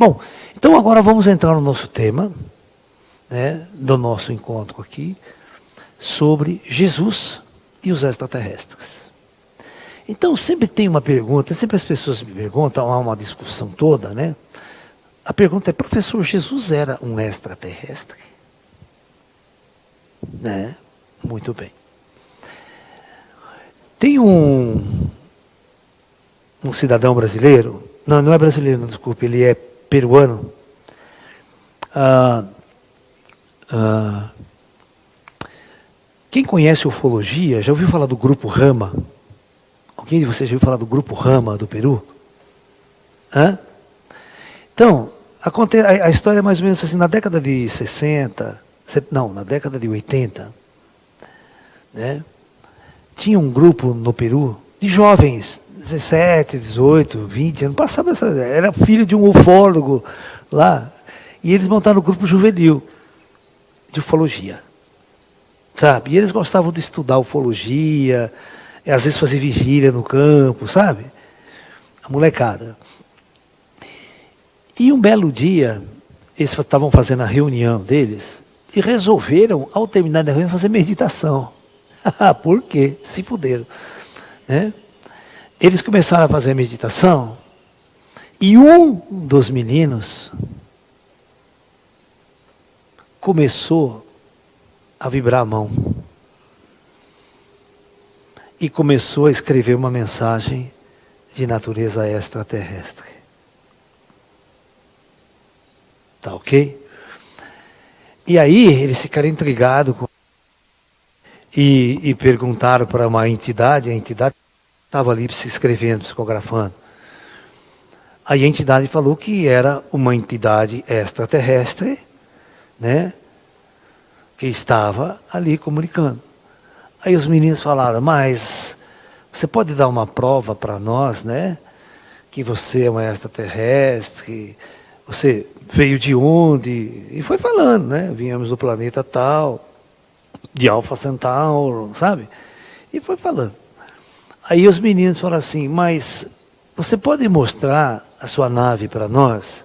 Bom, então agora vamos entrar no nosso tema, né, do nosso encontro aqui, sobre Jesus e os extraterrestres. Então sempre tem uma pergunta, sempre as pessoas me perguntam, há uma discussão toda, né? A pergunta é, professor, Jesus era um extraterrestre? Né? Muito bem. Tem um cidadão brasileiro, não é brasileiro, não, desculpe, ele é peruano. Quem conhece ufologia, já ouviu falar do Grupo Rama? Alguém de vocês já ouviu falar do Grupo Rama do Peru? Hã? Então, a história é mais ou menos assim, na década de 60, não, na década de 80, né, tinha um grupo no Peru de jovens, 17, 18, 20 anos, passava era filho de um ufólogo lá, e eles montaram o grupo juvenil de ufologia, sabe? E eles gostavam de estudar ufologia, às vezes fazer vigília no campo, sabe? A molecada. E um belo dia, eles estavam fazendo a reunião deles e resolveram, ao terminar da reunião, fazer meditação. Por quê? Se fuderam. Né? Eles começaram a fazer a meditação e um dos meninos começou a vibrar a mão e começou a escrever uma mensagem de natureza extraterrestre. Tá ok? E aí eles ficaram intrigados e perguntaram para uma entidade, a entidade estava ali se escrevendo, psicografando. Aí a entidade falou que era uma entidade extraterrestre, né, que estava ali comunicando. Aí os meninos falaram, mas você pode dar uma prova para nós, né, que você é um extraterrestre, você veio de onde? E foi falando, né? Viemos do planeta tal, de Alpha Centauro, sabe? E foi falando. Aí os meninos falaram assim, mas você pode mostrar a sua nave para nós?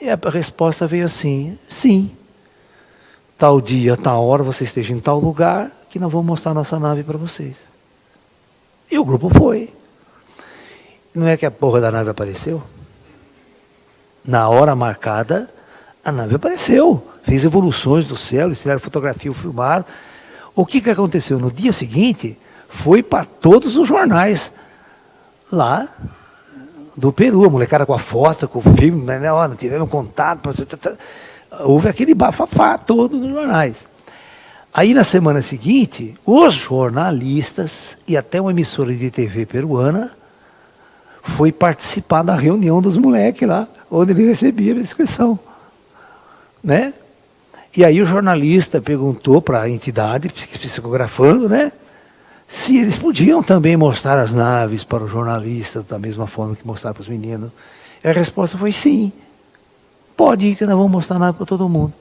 E a resposta veio assim, sim. Tal dia, tal hora, você esteja em tal lugar, que nós vamos mostrar a nossa nave para vocês. E o grupo foi. Não é que a porra da nave apareceu? Na hora marcada, a nave apareceu, fez evoluções do céu, eles tiraram fotografia, filmaram. O que aconteceu? No dia seguinte, foi para todos os jornais lá do Peru, a molecada com a foto, com o filme, né? Olha, tivemos contato, houve aquele bafafá todo nos jornais. Aí na semana seguinte, os jornalistas e até uma emissora de TV peruana foi participar da reunião dos moleques lá, onde ele recebia a inscrição, né? E aí o jornalista perguntou para a entidade, psicografando, né, se eles podiam também mostrar as naves para o jornalista, da mesma forma que mostraram para os meninos. E a resposta foi sim, pode ir que nós vamos mostrar a nave para todo mundo.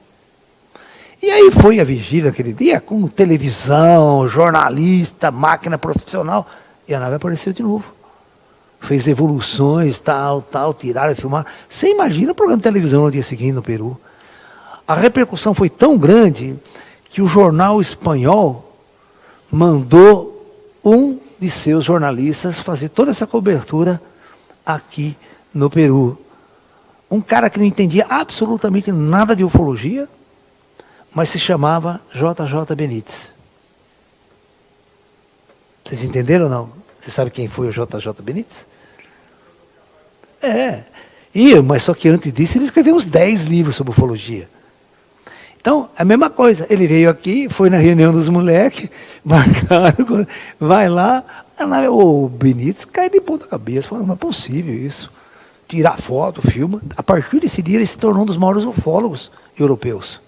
E aí foi a vigília aquele dia, com televisão, jornalista, máquina profissional, e a nave apareceu de novo. Fez evoluções, tal, tiraram, filmaram. Você imagina o programa de televisão no dia seguinte no Peru. A repercussão foi tão grande que o jornal espanhol mandou um de seus jornalistas fazer toda essa cobertura aqui no Peru. Um cara que não entendia absolutamente nada de ufologia, mas se chamava JJ Benítez. Vocês entenderam ou não? Você sabe quem foi o JJ Benítez? Mas só que antes disso ele escreveu uns 10 livros sobre ufologia. Então, a mesma coisa, ele veio aqui, foi na reunião dos moleques, marcaram, vai lá, o Benítez cai de ponta cabeça, falando, não é possível isso. Tirar foto, filma. A partir desse dia ele se tornou um dos maiores ufólogos europeus.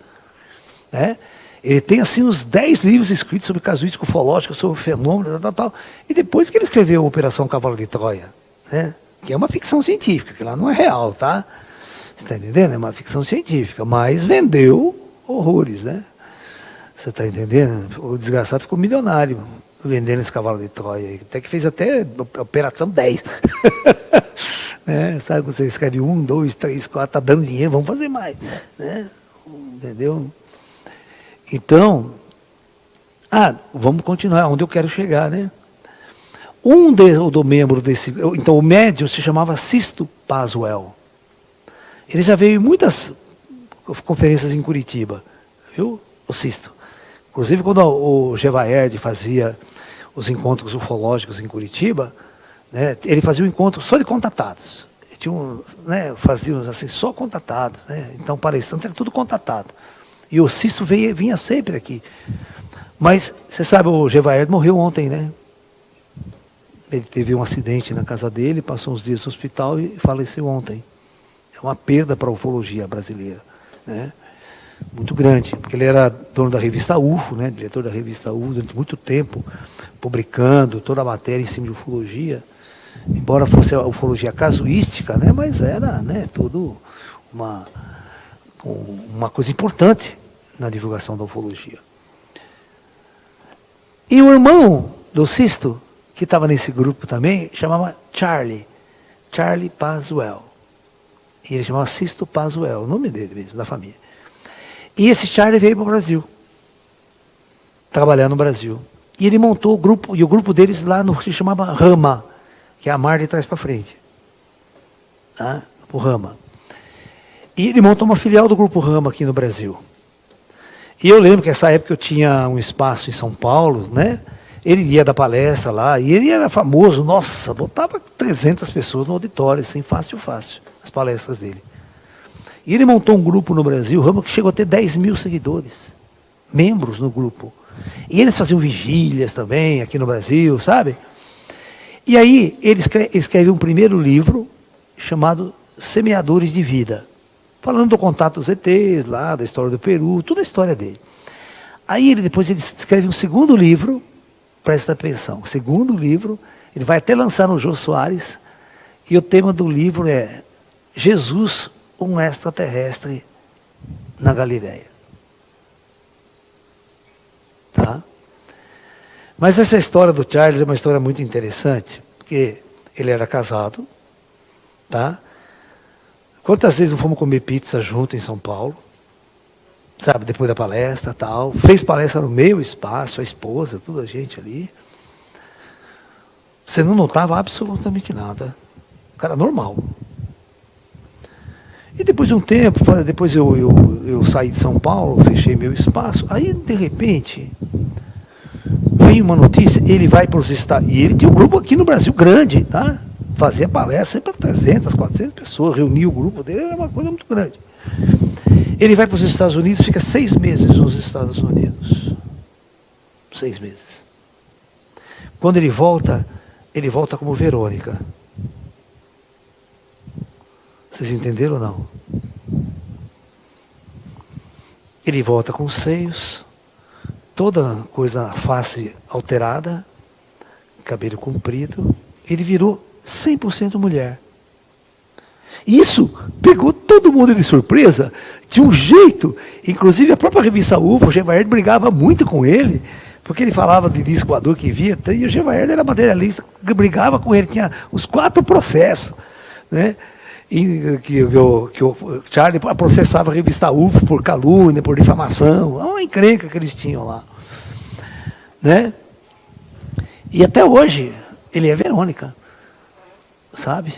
Né? Ele tem assim uns 10 livros escritos sobre casuística ufológica, sobre fenômenos, tal. E depois que ele escreveu Operação Cavalo de Troia, né? Que é uma ficção científica, que lá não é real, tá? Você está entendendo? É uma ficção científica, mas vendeu horrores, né? Você está entendendo? O desgraçado ficou milionário vendendo esse Cavalo de Troia, até que fez até Operação 10. né? Sabe quando você escreve 1, 2, 3, 4, está dando dinheiro, vamos fazer mais. Né? Entendeu? Então, vamos continuar onde eu quero chegar, né? Do membro desse... Então, o médium se chamava Sisto Paswell. Ele já veio em muitas conferências em Curitiba, viu? O Sisto. Inclusive, quando o Gevaerd fazia os encontros ufológicos em Curitiba, né, ele fazia um encontro só de contatados. Né, fazia assim, só contatados. Né? Então, palestrante era tudo contatado. E o Sisto vinha sempre aqui. Mas, você sabe, o Gevaerd morreu ontem, né? Ele teve um acidente na casa dele, passou uns dias no hospital e faleceu ontem. É uma perda para a ufologia brasileira, né? Muito grande, porque ele era dono da revista UFO, né? Diretor da revista UFO durante muito tempo, publicando toda a matéria em cima de ufologia, embora fosse a ufologia casuística, né? Mas era, né, tudo uma coisa importante na divulgação da ufologia. E o irmão do Sisto, que estava nesse grupo também, chamava Charlie Paswell. E ele chamava Sisto Paswell, o nome dele mesmo, da família. E esse Charlie veio para o Brasil, trabalhar no Brasil. E ele montou o grupo, e o grupo deles lá se chamava Rama, que é a mar de trás para frente. Tá? O Rama. E ele montou uma filial do grupo Rama aqui no Brasil. E eu lembro que nessa época eu tinha um espaço em São Paulo, né? Ele ia dar palestra lá, e ele era famoso, nossa, botava 300 pessoas no auditório, assim, fácil, as palestras dele. E ele montou um grupo no Brasil, Rama, que chegou a ter 10 mil seguidores, membros no grupo. E eles faziam vigílias também aqui no Brasil, sabe? E aí ele escreve um primeiro livro chamado Semeadores de Vida, falando do contato dos ETs lá, da história do Peru, toda a história dele. Aí depois ele escreve um segundo livro, presta atenção, o segundo livro, ele vai até lançar no Jô Soares, e o tema do livro é Jesus, um extraterrestre na Galileia. Tá? Mas essa história do Charles é uma história muito interessante, porque ele era casado, tá? Quantas vezes não fomos comer pizza junto em São Paulo, sabe, depois da palestra, tal, fez palestra no meu espaço, a esposa, toda a gente ali. Você não notava absolutamente nada. Cara normal. E depois de um tempo, depois eu saí de São Paulo, fechei meu espaço, aí de repente vem uma notícia, ele vai para os Estados Unidos, e ele tinha um grupo aqui no Brasil grande, tá? Fazia palestra sempre para 300, 400 pessoas, reunia o grupo dele, era uma coisa muito grande. Ele vai para os Estados Unidos, fica 6 meses nos Estados Unidos. 6 meses. Quando ele volta como Verônica. Vocês entenderam ou não? Ele volta com os seios, toda coisa, a face alterada, cabelo comprido. Ele virou 100% mulher. Isso pegou todo mundo de surpresa, de um jeito. Inclusive a própria revista UFO, o Gevaerd brigava muito com ele, porque ele falava de disco voador que via, e o Gevaerd era materialista, brigava com ele, tinha os 4 processos, né? Que o Charlie processava a revista UFO por calúnia, por difamação, uma encrenca que eles tinham lá, né? E até hoje ele é Verônica, sabe?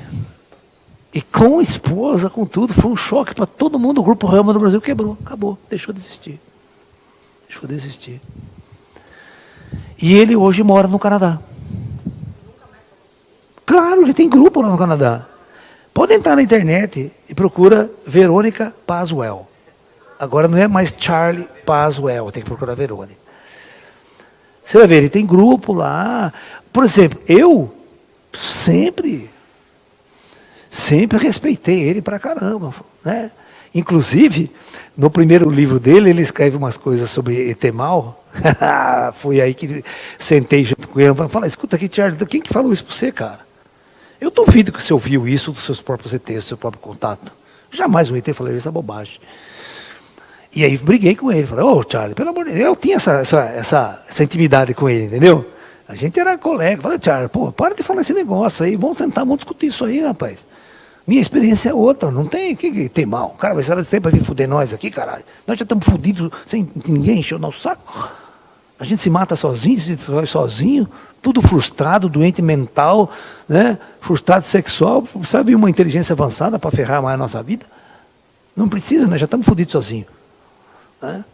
E com esposa, com tudo, foi um choque para todo mundo. O grupo Rama do Brasil quebrou, acabou, deixou de existir. Deixou de existir. E ele hoje mora no Canadá. Claro, ele tem grupo lá no Canadá. Pode entrar na internet e procura Verônica Paswell. Agora não é mais Charlie Paswell, tem que procurar Verônica. Você vai ver, ele tem grupo lá. Por exemplo, eu sempre respeitei ele pra caramba, né? Inclusive, no primeiro livro dele, ele escreve umas coisas sobre Etemal. Foi aí que sentei junto com ele e falei, escuta aqui, Charlie, quem que falou isso pra você, cara? Eu duvido que você ouviu isso dos seus próprios ETs, do seu próprio contato. Jamais um ET falaria essa bobagem. E aí briguei com ele, falei, Charlie, pelo amor de Deus, eu tinha essa intimidade com ele, entendeu? A gente era colega, falei, Charlie, pô, para de falar esse negócio aí, vamos sentar, vamos discutir isso aí, rapaz. Minha experiência é outra, não tem que tem mal. O cara vai ser sempre para vir fuder nós aqui, caralho. Nós já estamos fudidos sem ninguém encher o nosso saco. A gente se mata sozinho, se destrói sozinho, tudo frustrado, doente mental, né? Frustrado sexual. Sabe uma inteligência avançada para ferrar mais a nossa vida? Não precisa, nós já estamos fudidos sozinhos. Né?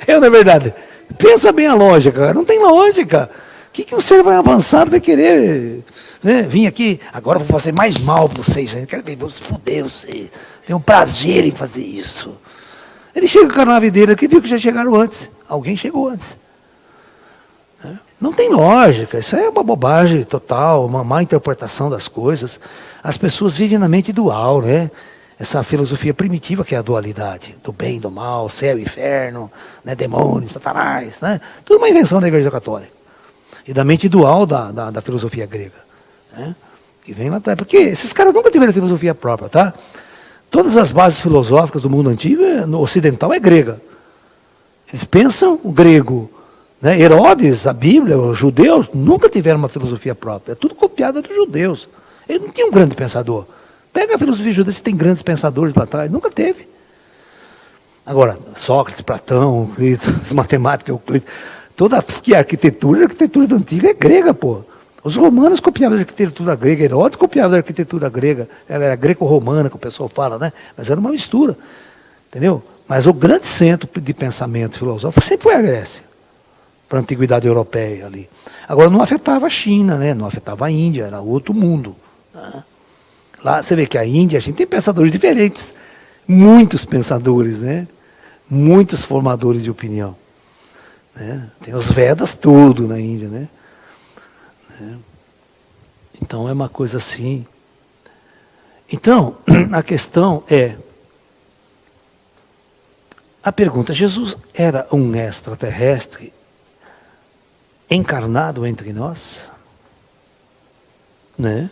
Não é verdade? Pensa bem a lógica, cara. Não tem lógica. O que um ser vai avançado vai querer, né? Vim aqui, agora eu vou fazer mais mal para vocês. Eu quero ver vocês fuder vocês. Tenho um prazer em fazer isso. Ele chega com a nave dele aqui, viu que já chegaram antes. Alguém chegou antes. Não tem lógica, isso é uma bobagem total, uma má interpretação das coisas. As pessoas vivem na mente dual, né? Essa filosofia primitiva que é a dualidade, do bem e do mal, céu e inferno, né? Demônio, satanás, né? Tudo uma invenção da Igreja Católica. E da mente dual da filosofia grega. Né? Que vem lá atrás. Porque esses caras nunca tiveram filosofia própria, tá? Todas as bases filosóficas do mundo antigo, no ocidental, é grega. Eles pensam o grego. Né? Herodes, a Bíblia, os judeus, nunca tiveram uma filosofia própria. É tudo copiado dos judeus. Eles não tinham um grande pensador. Pega a filosofia judaica, se tem grandes pensadores lá atrás. Nunca teve. Agora, Sócrates, Platão, Euclides, matemática, Euclides, toda que a arquitetura da antiga é grega, pô. Os romanos copiavam a arquitetura grega, Herodes copiava a arquitetura grega. Era greco-romana que o pessoal fala, né? Mas era uma mistura. Entendeu? Mas o grande centro de pensamento filosófico sempre foi a Grécia. Para a antiguidade europeia ali. Agora não afetava a China, né? Não afetava a Índia, era outro mundo. Né? Lá você vê que a Índia, a gente tem pensadores diferentes. Muitos pensadores, né? Muitos formadores de opinião. Né? Tem os Vedas tudo na Índia, né? Então é uma coisa assim. Então, a questão é, a pergunta, Jesus era um extraterrestre encarnado entre nós? Né?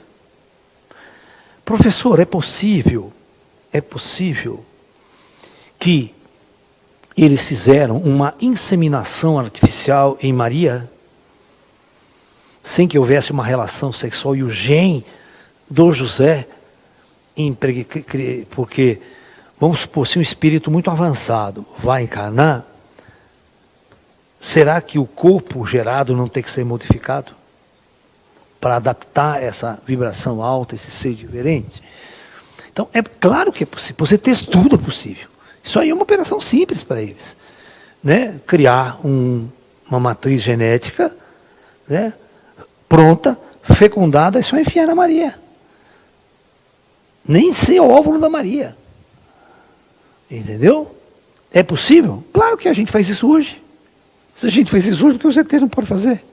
Professor, é possível que eles fizeram uma inseminação artificial em Maria, sem que houvesse uma relação sexual, e o gene do José, porque, vamos supor, se um espírito muito avançado vai encarnar, será que o corpo gerado não tem que ser modificado? Para adaptar essa vibração alta, esse ser diferente? Então, é claro que é possível. Você ter tudo é possível. Isso aí é uma operação simples para eles. Né? Criar uma matriz genética, né? Pronta, fecundada, é só enfiar na Maria. Nem ser óvulo da Maria. Entendeu? É possível? Claro que a gente faz isso hoje. Se a gente faz isso hoje, por que você não pode fazer?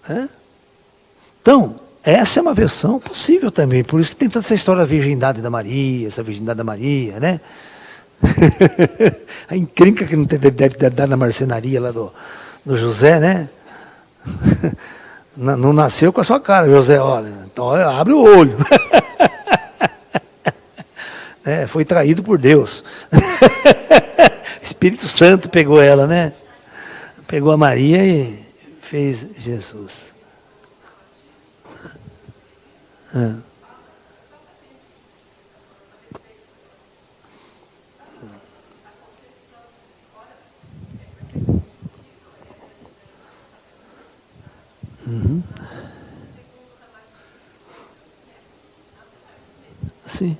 É? Então, essa é uma versão possível também. Por isso que tem toda essa história da virgindade da Maria, essa virgindade da Maria, né? A encrenca que não deve dar na marcenaria lá do José, né? Não nasceu com a sua cara, José, olha. Então, abre o olho. Foi traído por Deus. Espírito Santo pegou ela, né? Pegou a Maria e fez Jesus. Uhum. Sim.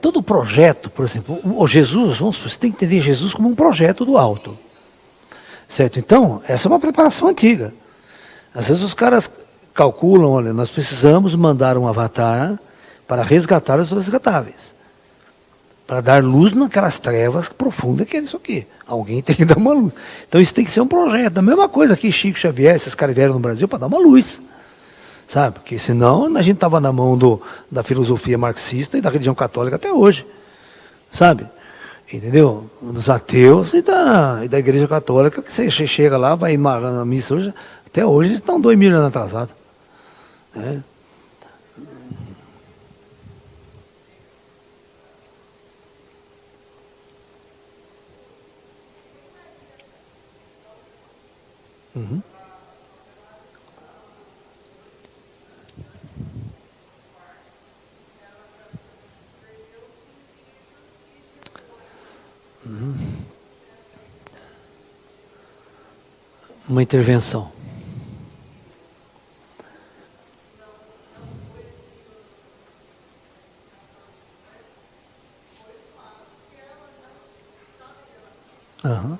Todo projeto, por exemplo, o Jesus, você tem que entender Jesus como um projeto do alto. Certo? Então, essa é uma preparação antiga. Às vezes os caras calculam, olha, nós precisamos mandar um avatar para resgatar os resgatáveis. Para dar luz naquelas trevas profundas que é isso aqui. Alguém tem que dar uma luz. Então isso tem que ser um projeto. A mesma coisa que Chico Xavier, esses caras vieram no Brasil para dar uma luz. Sabe? Porque senão a gente estava na mão da filosofia marxista e da religião católica até hoje. Sabe? Entendeu? Dos ateus e da Igreja Católica, que você chega lá, vai na missa hoje, até hoje eles estão 2000 anos atrasados. Né? Uhum. Uma intervenção. Uhum.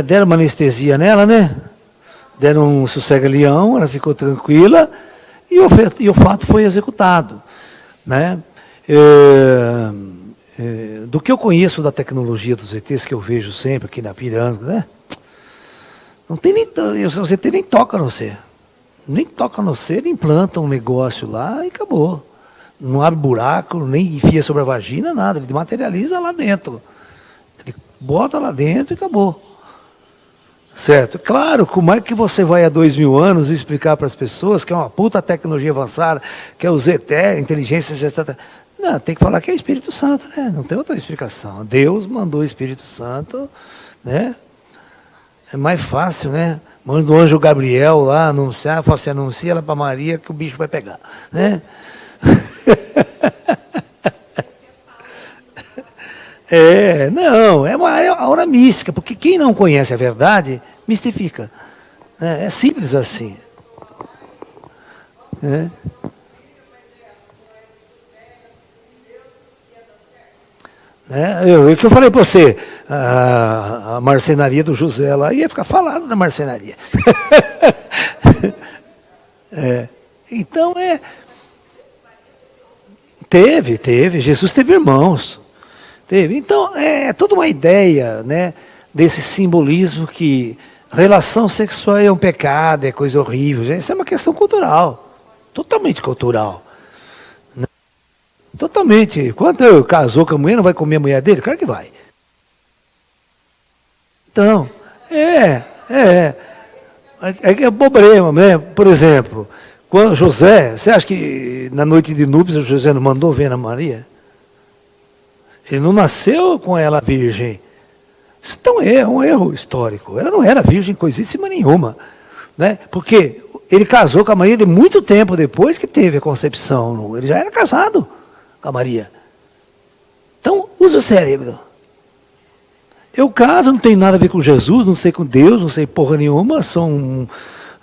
Deram uma anestesia nela, né? Deram um sossega-leão, ela ficou tranquila e o fato foi executado. Né? Do que eu conheço da tecnologia dos ETs, que eu vejo sempre aqui na pirâmide, né? Não tem nem, os ETs nem tocam no você. Nem toca no você, ele implanta um negócio lá e acabou. Não abre buraco, nem enfia sobre a vagina, nada. Ele materializa lá dentro. Ele bota lá dentro e acabou. Certo? Claro, como é que você vai há 2000 anos explicar para as pessoas que é uma puta tecnologia avançada, que é o ZT, inteligência, etc. Não, tem que falar que é o Espírito Santo, né? Não tem outra explicação. Deus mandou o Espírito Santo, né? É mais fácil, né? Manda o anjo Gabriel lá anunciar, fala assim, anuncia ela para Maria que o bicho vai pegar, né? Não, é a hora mística, porque quem não conhece a verdade, mistifica. Né? É simples assim. Né? É o que eu falei para você, a marcenaria do José lá ia ficar falado da marcenaria. Então teve, Jesus teve irmãos. Teve. Então, é toda uma ideia, né, desse simbolismo que relação sexual é um pecado, é coisa horrível. Gente. Isso é uma questão cultural, totalmente cultural. Né? Totalmente. Quando casou com a mulher, não vai comer a mulher dele? Claro que vai. Então, é problema, né? Por exemplo, quando José, você acha que na noite de núpcias o José não mandou ver a Maria? Ele não nasceu com ela virgem. Então é um erro histórico. Ela não era virgem coisíssima nenhuma. Né? Porque ele casou com a Maria de muito tempo depois que teve a concepção. Ele já era casado com a Maria. Então, usa o cérebro. Eu caso, não tenho nada a ver com Jesus, não sei com Deus, não sei porra nenhuma, sou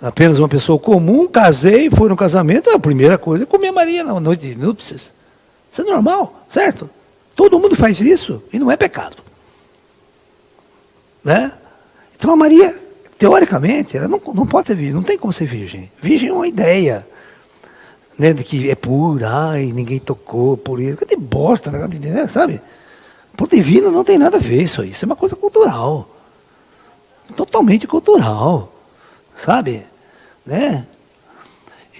apenas uma pessoa comum, casei, fui no casamento, a primeira coisa é comer a Maria na noite de núpcias. Isso é normal, certo? Todo mundo faz isso e não é pecado. Né? Então a Maria, teoricamente, ela não pode ser virgem, não tem como ser virgem. Virgem é uma ideia. Né, de que é pura, ai, ninguém tocou por isso. Cadê bosta, né, sabe? Por divino não tem nada a ver isso aí. Isso é uma coisa cultural. Totalmente cultural. Sabe? Né?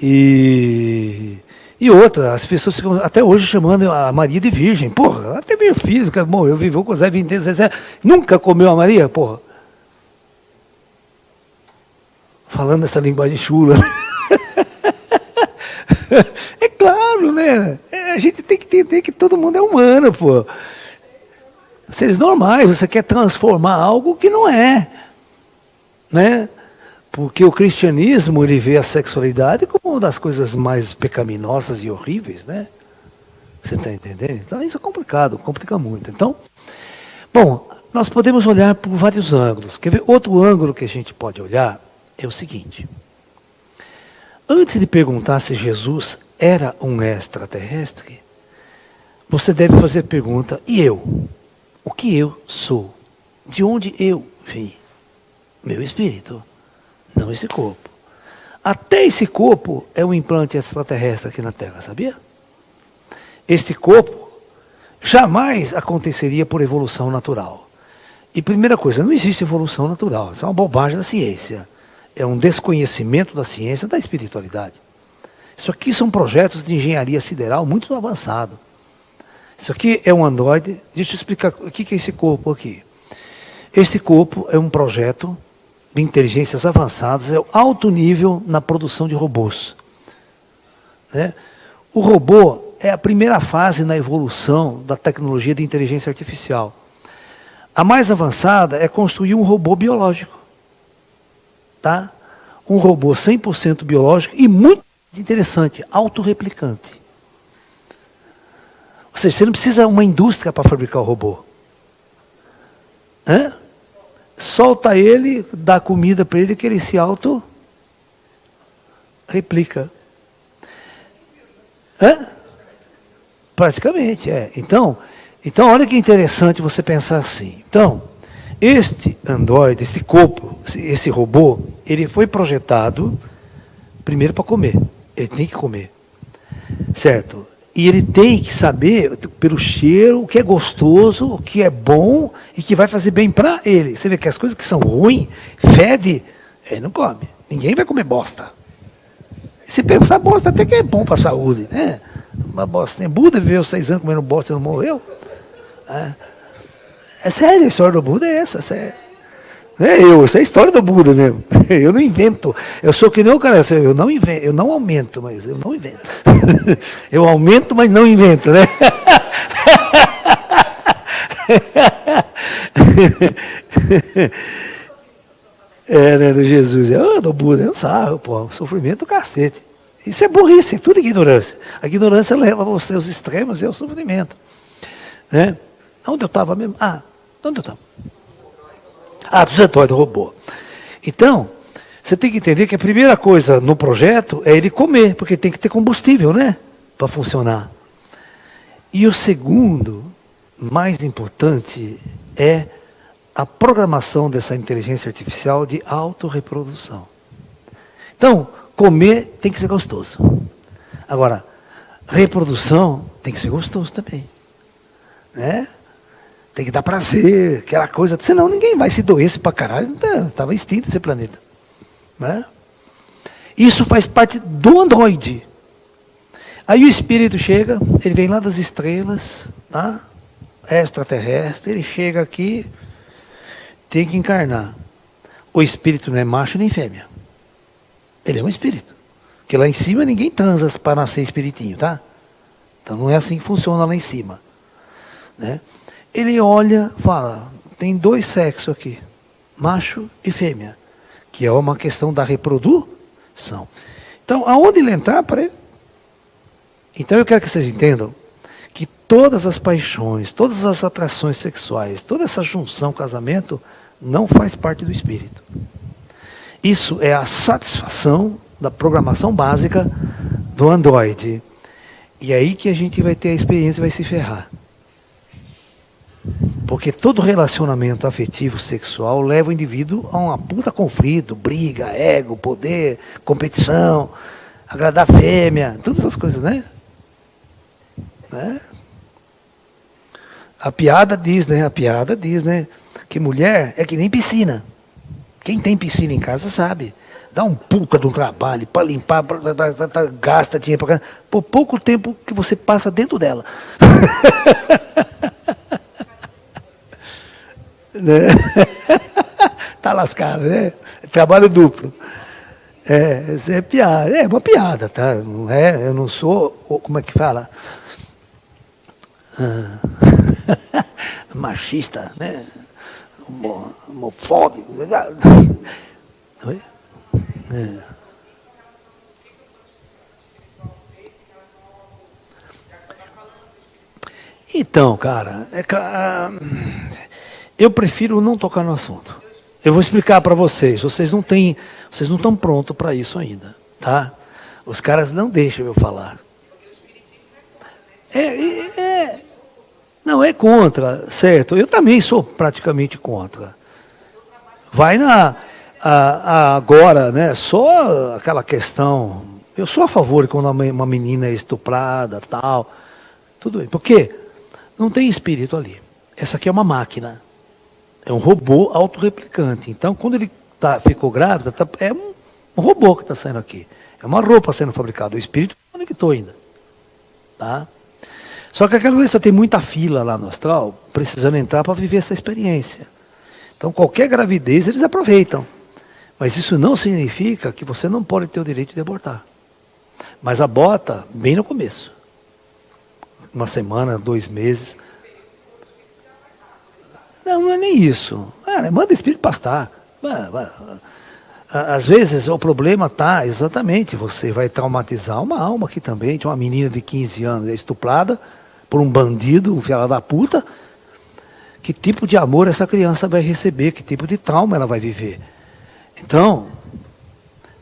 E outra, as pessoas ficam até hoje chamando a Maria de virgem. Porra, ela teve filhos, morreu, viveu com Zé 20 anos, nunca comeu a Maria, porra. Falando essa linguagem chula. É claro, né? A gente tem que entender que todo mundo é humano, pô. Seres normais, você quer transformar algo que não é. Né? Porque o cristianismo, ele vê a sexualidade como uma das coisas mais pecaminosas e horríveis, né? Você está entendendo? Então isso é complicado, complica muito. Então, bom, nós podemos olhar por vários ângulos. Quer ver? Outro ângulo que a gente pode olhar é o seguinte. Antes de perguntar se Jesus era um extraterrestre, você deve fazer a pergunta, e eu? O que eu sou? De onde eu vim? Meu espírito. Não esse corpo. Até esse corpo é um implante extraterrestre aqui na Terra, sabia? Este corpo jamais aconteceria por evolução natural. E primeira coisa, não existe evolução natural. Isso é uma bobagem da ciência. É um desconhecimento da ciência da espiritualidade. Isso aqui são projetos de engenharia sideral muito avançado. Isso aqui é um Android. Deixa eu explicar o que é esse corpo aqui. Este corpo é um projeto de inteligências avançadas, é o alto nível na produção de robôs. Né? O robô é a primeira fase na evolução da tecnologia de inteligência artificial. A mais avançada é construir um robô biológico. Tá? Um robô 100% biológico e muito interessante, autorreplicante. Ou seja, você não precisa uma indústria para fabricar o robô. Hã? Solta ele, dá comida para ele, que ele se auto-replica. Hã? Praticamente, é. Então, olha que interessante você pensar assim. Então, este Android, este corpo, esse robô, ele foi projetado primeiro para comer. Ele tem que comer. Certo? E ele tem que saber, pelo cheiro, o que é gostoso, o que é bom e que vai fazer bem para ele. Você vê que as coisas que são ruins, fede, ele não come. Ninguém vai comer bosta. Se pensar bosta, até que é bom para a saúde, né? Uma bosta. Buda viveu 6 anos comendo bosta e não morreu. É sério, a história do Buda é essa, sério. Essa é a história do Buda mesmo. Eu não invento. Eu sou que nem o cara, eu não invento, eu não aumento, mas eu não invento. Eu aumento, mas não invento, né? Né, do Jesus. Do Buda, eu sabe, pô, sofrimento do cacete. Isso é burrice, é tudo ignorância. A ignorância leva você aos extremos e ao sofrimento. Né? Onde eu estava mesmo? Onde eu estava? Dos Android, do robô. Então, você tem que entender que a primeira coisa no projeto é ele comer, porque tem que ter combustível, né? Para funcionar. E o segundo, mais importante, é a programação dessa inteligência artificial de autorreprodução. Então, comer tem que ser gostoso. Agora, reprodução tem que ser gostoso também. Né? Tem que dar prazer, aquela coisa. Senão ninguém vai se doer pra caralho. Estava extinto esse planeta. Né? Isso faz parte do Android. Aí o espírito chega, ele vem lá das estrelas, tá? Extraterrestre, ele chega aqui, tem que encarnar. O espírito não é macho nem fêmea. Ele é um espírito. Porque lá em cima ninguém transa para nascer espiritinho, tá? Então não é assim que funciona lá em cima. Né? Ele olha, fala, tem 2 sexos aqui, macho e fêmea, que é uma questão da reprodução. Então, aonde ele entrar, para ele? Então eu quero que vocês entendam que todas as paixões, todas as atrações sexuais, toda essa junção, casamento, não faz parte do espírito. Isso é a satisfação da programação básica do Android. E é aí que a gente vai ter a experiência e vai se ferrar. Porque todo relacionamento afetivo, sexual, leva o indivíduo a uma puta conflito, briga, ego, poder, competição, agradar a fêmea, todas essas coisas, né? A piada diz, né? Que mulher é que nem piscina. Quem tem piscina em casa sabe. Dá um puta de um trabalho para limpar, gasta dinheiro para por pouco tempo que você passa dentro dela. Né? Tá lascado, né? Trabalho duplo. Isso é piada, é uma piada, tá? Não é, eu não sou, como é que fala? Machista, né? Homofóbico. Oi? Então, cara, eu prefiro não tocar no assunto. Eu vou explicar para vocês. Vocês não estão prontos para isso ainda, tá? Os caras não deixam eu falar. Não é contra, certo? Eu também sou praticamente contra. Vai agora, né? Só aquela questão. Eu sou a favor de quando uma menina é estuprada, tal. Tudo bem. Por quê? Não tem espírito ali. Essa aqui é uma máquina. É um robô autorreplicante. Então, quando ele ficou grávido, é um robô que está saindo aqui. É uma roupa sendo fabricada. O espírito não conectou ainda. Tá? Só que aquela vez tem muita fila lá no astral, precisando entrar para viver essa experiência. Então qualquer gravidez eles aproveitam. Mas isso não significa que você não pode ter o direito de abortar. Mas abota bem no começo. Uma semana, 2 meses. Não, não é nem isso. Manda o espírito pastar. Às vezes o problema está exatamente, você vai traumatizar uma alma aqui também. Tinha uma menina de 15 anos estuprada por um bandido, um filho da puta. Que tipo de amor essa criança vai receber? Que tipo de trauma ela vai viver? Então,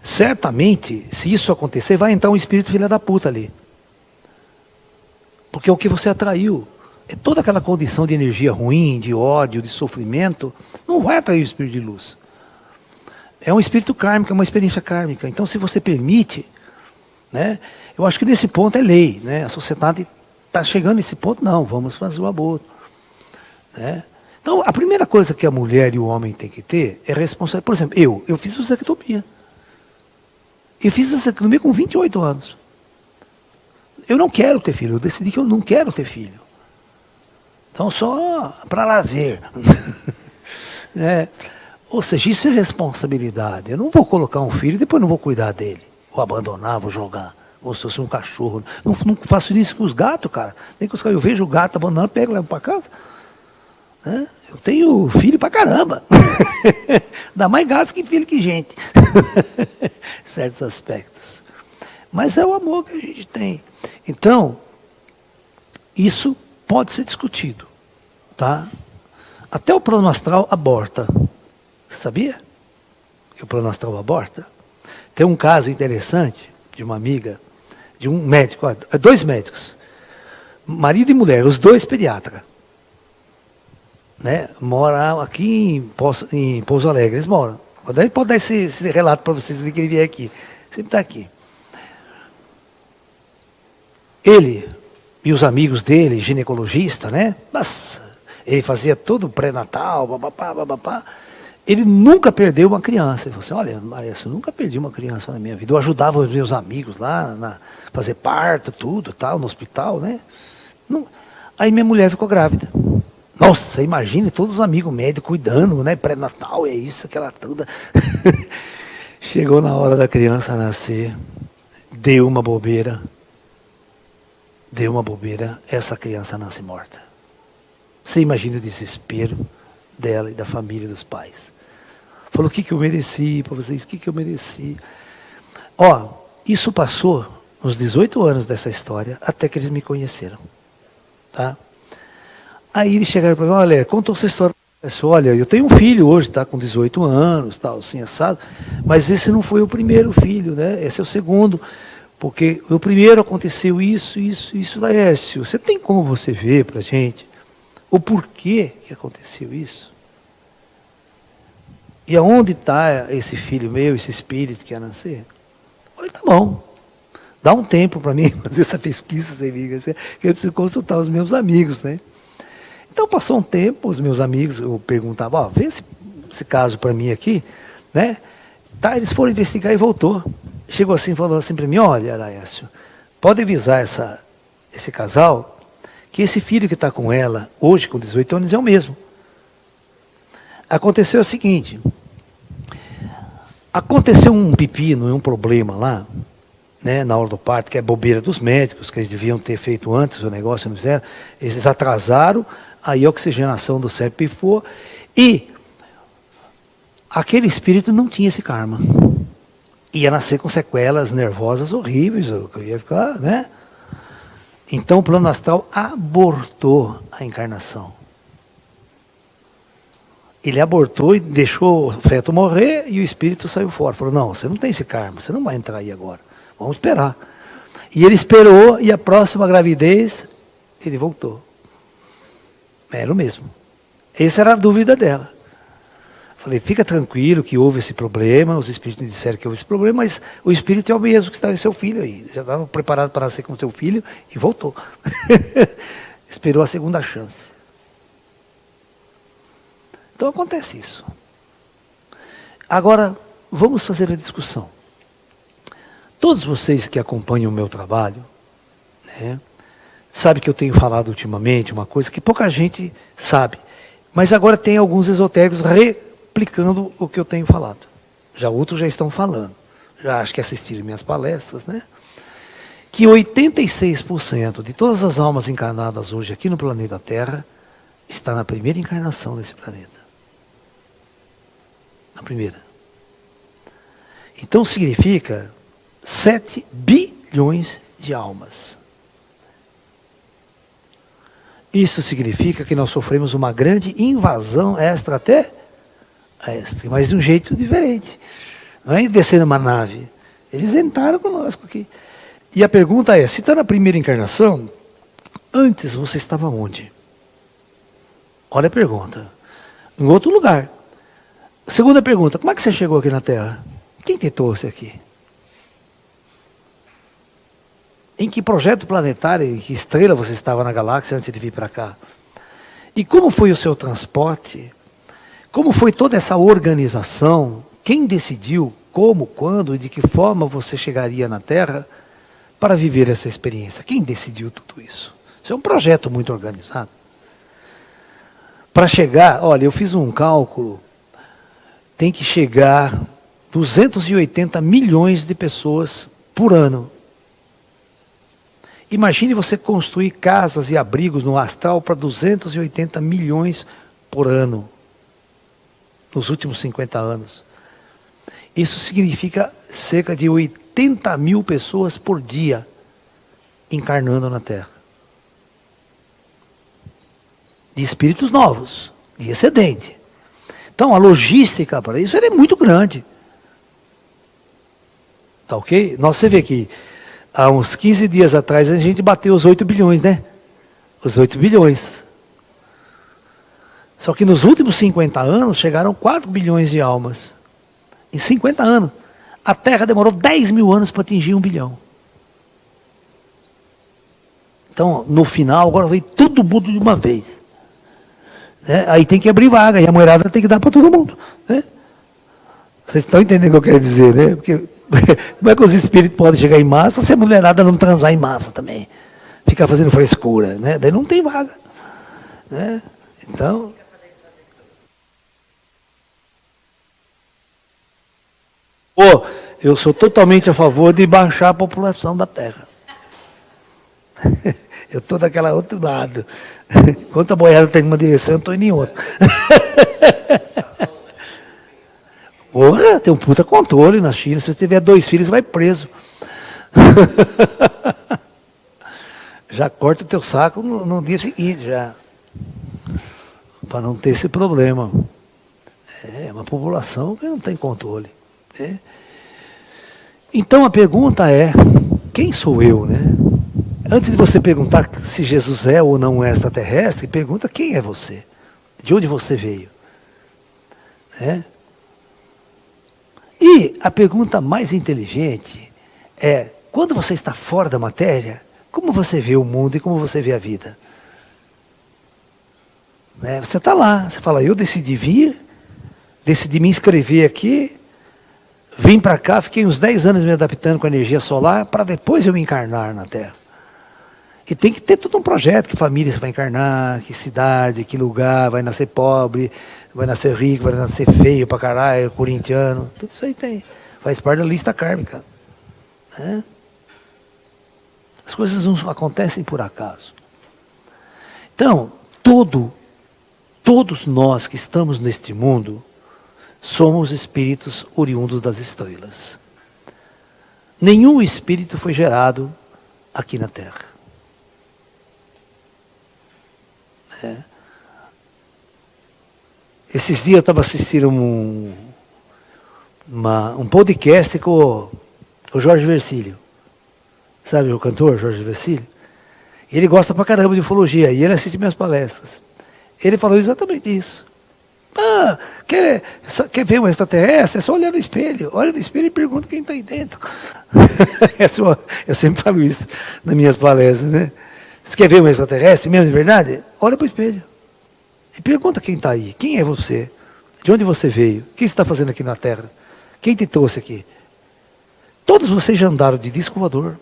certamente, se isso acontecer, vai entrar um espírito filha da puta ali. Porque é o que você atraiu. É toda aquela condição de energia ruim, de ódio, de sofrimento, não vai atrair o espírito de luz. É um espírito kármico, é uma experiência kármica. Então, se você permite, né, eu acho que nesse ponto é lei. Né, a sociedade está chegando nesse ponto, não, vamos fazer o aborto. Né? Então, a primeira coisa que a mulher e o homem têm que ter é responsabilidade. Por exemplo, eu fiz vasectomia. Eu fiz vasectomia com 28 anos. Eu não quero ter filho, eu decidi que eu não quero ter filho. Então, só para lazer. Né? Ou seja, isso é responsabilidade. Eu não vou colocar um filho e depois não vou cuidar dele. Vou abandonar, vou jogar. Ou se fosse um cachorro. Não faço isso com os gatos, cara. Nem com os gatos. Eu vejo o gato abandonando, pego e levo para casa. Né? Eu tenho filho pra caramba. Dá mais gasto que filho que gente. Certos aspectos. Mas é o amor que a gente tem. Então, isso pode ser discutido. Tá? Até o plano astral aborta. Você sabia que o plano astral aborta? Tem um caso interessante de uma amiga, de um médico, 2 médicos, marido e mulher, os 2 pediatras. Né? Moram aqui em Pouso Alegre, eles moram. Daí pode dar esse relato para vocês, que ele vier aqui. Sempre está aqui. Ele e os amigos dele, ginecologista, né? Mas ele fazia todo o pré-natal, babapá. Ele nunca perdeu uma criança. Ele falou assim, olha, Maria, eu nunca perdi uma criança na minha vida. Eu ajudava os meus amigos lá, fazer parto, tudo, tal, no hospital, né? Não. Aí minha mulher ficou grávida. Nossa, imagine todos os amigos médicos cuidando, né? Pré-natal, é isso, aquela toda. Chegou na hora da criança nascer, deu uma bobeira, essa criança nasce morta. Você imagina o desespero dela e da família dos pais. Falou, o que eu mereci para vocês, o que eu mereci. Ó, isso passou nos 18 anos dessa história, até que eles me conheceram. Tá? Aí eles chegaram para mim, olha, contou essa história. Olha, eu tenho um filho hoje, está com 18 anos, tal, assim, assado, mas esse não foi o primeiro filho, né? Esse é o segundo, porque no primeiro aconteceu isso, Laércio. Você tem como você ver para a gente o porquê que aconteceu isso? E aonde está esse filho meu, esse espírito que ia nascer? Eu falei, tá bom, dá um tempo para mim fazer essa pesquisa, que eu preciso consultar os meus amigos, né? Então passou um tempo, os meus amigos, eu perguntava, ó, vê esse caso para mim aqui, né? Tá, eles foram investigar e voltou. Chegou assim e falou assim para mim, olha, Laércio, pode avisar esse casal que esse filho que está com ela, hoje com 18 anos, é o mesmo. Aconteceu o seguinte, aconteceu um pepino, um problema lá, né, na hora do parto, que é bobeira dos médicos, que eles deviam ter feito antes o negócio, não fizeram, eles atrasaram, aí a oxigenação do cérebro pifou, e aquele espírito não tinha esse karma. Ia nascer com sequelas nervosas horríveis, ia ficar, né? Então o plano astral abortou a encarnação. Ele abortou e deixou o feto morrer e o espírito saiu fora. Falou, não, você não tem esse karma, você não vai entrar aí agora. Vamos esperar. E ele esperou e a próxima gravidez, ele voltou. Era o mesmo. Essa era a dúvida dela. Falei, fica tranquilo que houve esse problema, os espíritos disseram que houve esse problema, mas o espírito é o mesmo que estava em seu filho aí. Já estava preparado para nascer com seu filho e voltou. Esperou a segunda chance. Então acontece isso. Agora, vamos fazer a discussão. Todos vocês que acompanham o meu trabalho, né, sabem que eu tenho falado ultimamente uma coisa que pouca gente sabe. Mas agora tem alguns esotéricos replicando o que eu tenho falado. Já outros já estão falando. Já acho que assistiram minhas palestras, né? Que 86% de todas as almas encarnadas hoje aqui no planeta Terra está na primeira encarnação desse planeta. Na primeira. Então significa 7 bilhões de almas. Isso significa que nós sofremos uma grande invasão extraterrestre, mas de um jeito diferente. Não é descer numa nave. Eles entraram conosco aqui. E a pergunta é, se está na primeira encarnação, antes você estava onde? Olha a pergunta. Em outro lugar. Segunda pergunta, como é que você chegou aqui na Terra? Quem te trouxe aqui? Em que projeto planetário, em que estrela você estava na galáxia antes de vir para cá? E como foi o seu transporte? Como foi toda essa organização? Quem decidiu como, quando e de que forma você chegaria na Terra para viver essa experiência? Quem decidiu tudo isso? Isso é um projeto muito organizado. Para chegar, olha, eu fiz um cálculo, tem que chegar 280 milhões de pessoas por ano. Imagine você construir casas e abrigos no astral para 280 milhões por ano, nos últimos 50 anos. Isso significa cerca de 80 mil pessoas por dia encarnando na Terra. De espíritos novos, de excedente. Então a logística para isso é muito grande. Tá ok? Você vê que há uns 15 dias atrás a gente bateu os 8 bilhões, né? Os 8 bilhões. Só que nos últimos 50 anos chegaram 4 bilhões de almas. Em 50 anos. A Terra demorou 10 mil anos para atingir 1 bilhão. Então, no final, agora veio todo mundo de uma vez. Né? Aí tem que abrir vaga, e a moerada tem que dar para todo mundo. Né? Vocês estão entendendo o que eu quero dizer, né? Porque como é que os espíritos podem chegar em massa se a mulherada não transar em massa também? Ficar fazendo frescura, né? Daí não tem vaga. Né? Então... eu sou totalmente a favor de baixar a população da Terra. Eu estou daquele outro lado. Enquanto a boiada está em uma direção, eu estou indo em outra. Porra, tem um puta controle na China. Se você tiver 2 filhos, vai preso. Já corta o teu saco no dia seguinte, já. Para não ter esse problema. É uma população que não tem controle. Né? Então a pergunta é, quem sou eu, né? Antes de você perguntar se Jesus é ou não é extraterrestre, pergunta quem é você? De onde você veio? Né? E a pergunta mais inteligente é, quando você está fora da matéria, como você vê o mundo e como você vê a vida? Né? Você está lá, você fala, eu decidi vir, decidi me inscrever aqui, vim para cá, fiquei uns 10 anos me adaptando com a energia solar, para depois eu me encarnar na Terra. E tem que ter todo um projeto, que família você vai encarnar, que cidade, que lugar, vai nascer pobre, vai nascer rico, vai nascer feio pra caralho, corintiano, tudo isso aí tem. Faz parte da lista kármica. Né? As coisas não acontecem por acaso. Então, todos nós que estamos neste mundo, somos espíritos oriundos das estrelas. Nenhum espírito foi gerado aqui na Terra. Esses dias eu estava assistindo um podcast com o Jorge Vercílio. Sabe o cantor Jorge Vercílio? Ele gosta pra caramba de ufologia e ele assiste minhas palestras. Ele falou exatamente isso. Ah, quer ver um extraterrestre? É só olhar no espelho. Olha no espelho e pergunta quem está aí dentro. Eu sempre falo isso nas minhas palestras, né? Você quer ver um extraterrestre mesmo de verdade? Olha para o espelho. E pergunta quem está aí. Quem é você? De onde você veio? O que você está fazendo aqui na Terra? Quem te trouxe aqui? Todos vocês já andaram de disco voador,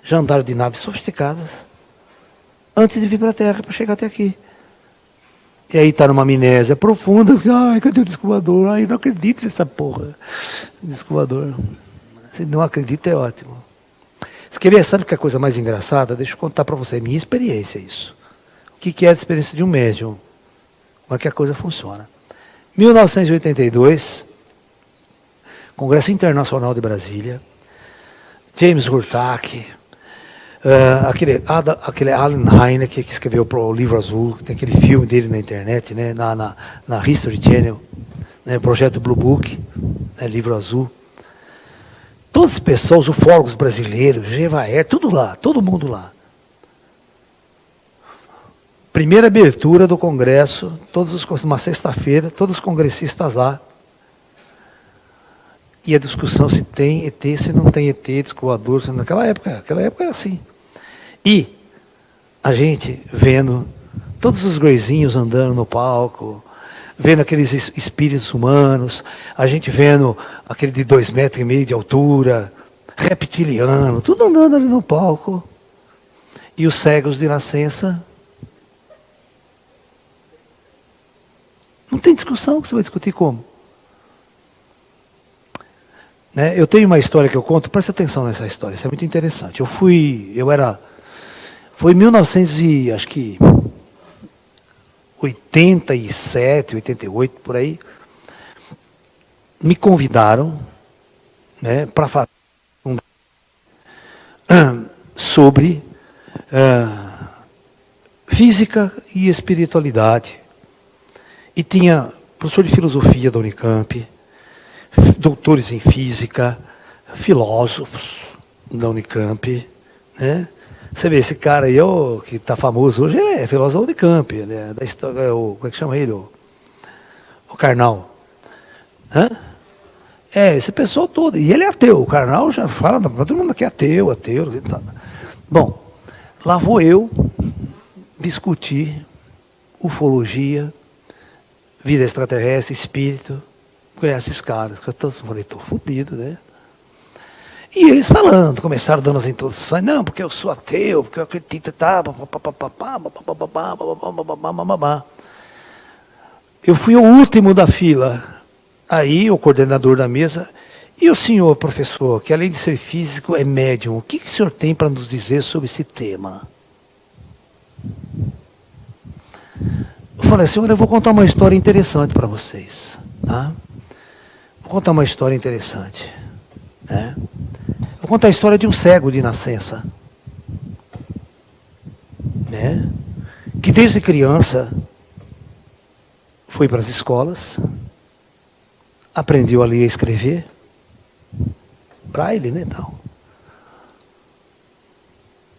já andaram de naves sofisticadas, antes de vir para a Terra, para chegar até aqui. E aí está numa amnésia profunda, porque, ai, cadê o disco voador? Ai, não acredito nessa porra. Disco voador. Se não acredita, é ótimo. Você quer ver, sabe que é a coisa mais engraçada? Deixa eu contar para você, minha experiência isso. O que é a experiência de um médium? Como é que a coisa funciona? 1982, Congresso Internacional de Brasília, James Hurtak, aquele Alan Hynek, que escreveu o Livro Azul, tem aquele filme dele na internet, né, na History Channel, né, Projeto Blue Book, né, Livro Azul. Todas as pessoas, os ufólogos brasileiros, Gevaer, tudo lá, todo mundo lá. Primeira abertura do Congresso, uma sexta-feira, todos os congressistas lá. E a discussão se tem ET, se não tem ET, disco voador, naquela época era assim. E a gente vendo todos os greyzinhos andando no palco, vendo aqueles espíritos humanos, a gente vendo aquele de 2,5 metros de altura, reptiliano, tudo andando ali no palco. E os cegos de nascença. Não tem discussão, que você vai discutir como. Né? Eu tenho uma história que eu conto, presta atenção nessa história, isso é muito interessante. Foi em 1987, 88, por aí, me convidaram, né, para falar sobre física e espiritualidade. E tinha professor de filosofia da Unicamp, doutores em física, filósofos da Unicamp, né? Você vê, esse cara aí, que está famoso hoje, é filósofo da Unicamp, né? Da história, como é que chama ele? O Karnal. Hã? Esse pessoal todo. E ele é ateu. O Karnal já fala para todo mundo que é ateu. Bom, lá vou eu discutir ufologia, vida extraterrestre, espírito. Conhece esses caras. Eu falei, estou fodido, né? E eles falando, começaram dando as introduções, não, porque eu sou ateu, porque eu acredito, tá, eu fui o último da fila. Aí o coordenador da mesa, e o senhor professor, que além de ser físico, é médium, o que o senhor tem para nos dizer sobre esse tema? Eu falei, senhor, eu vou contar uma história interessante para vocês, tá? Vou contar uma história interessante, né? Vou contar a história de um cego de nascença, né? Que desde criança foi para as escolas, aprendeu a ler e a escrever, braille, né, tal.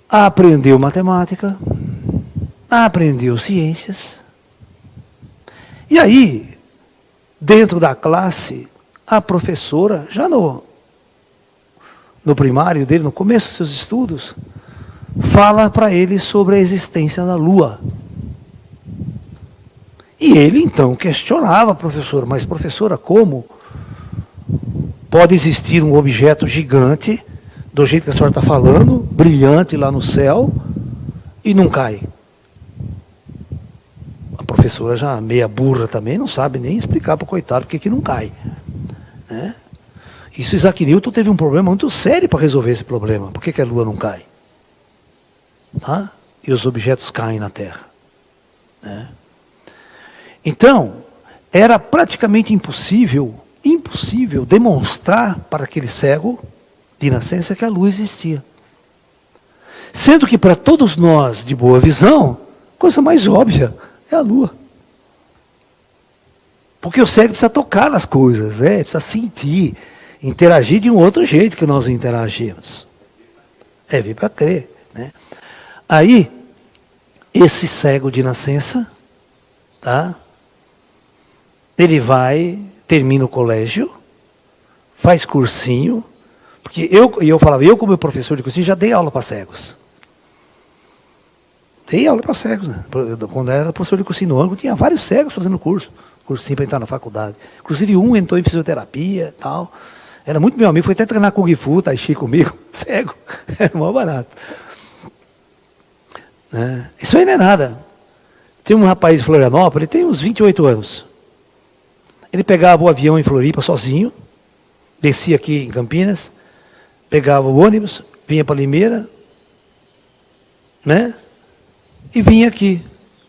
Aprendeu matemática, aprendeu ciências. E aí, dentro da classe, a professora, já no primário dele, no começo dos seus estudos, fala para ele sobre a existência da Lua. E ele então questionava a professora, mas professora, como pode existir um objeto gigante, do jeito que a senhora está falando, brilhante lá no céu, e não cai? A professora já meia burra também, não sabe nem explicar para o coitado porque que não cai, né? Isso, Isaac Newton teve um problema muito sério para resolver esse problema. Por que a Lua não cai? Tá? E os objetos caem na Terra, né? Então, era praticamente impossível demonstrar para aquele cego de nascença que a Lua existia. Sendo que para todos nós de boa visão, a coisa mais óbvia é a Lua. Porque o cego precisa tocar nas coisas, né? Precisa sentir, interagir de um outro jeito que nós interagimos. Vir para crer, né? Aí, esse cego de nascença, tá? Ele termina o colégio, faz cursinho, porque eu falava, eu como professor de cursinho já dei aula para cegos. Dei aula para cegos, né? Quando eu era professor de cursinho no ângulo, tinha vários cegos fazendo cursinho para entrar na faculdade. Inclusive um entrou em fisioterapia e tal. Era muito meu amigo, foi até treinar Kung Fu, Tai Chi comigo, cego. Era mó barato. Né? Isso aí não é nada. Tem um rapaz de Florianópolis, ele tem uns 28 anos. Ele pegava o avião em Floripa sozinho, descia aqui em Campinas, pegava o ônibus, vinha para Limeira, né? E vinha aqui.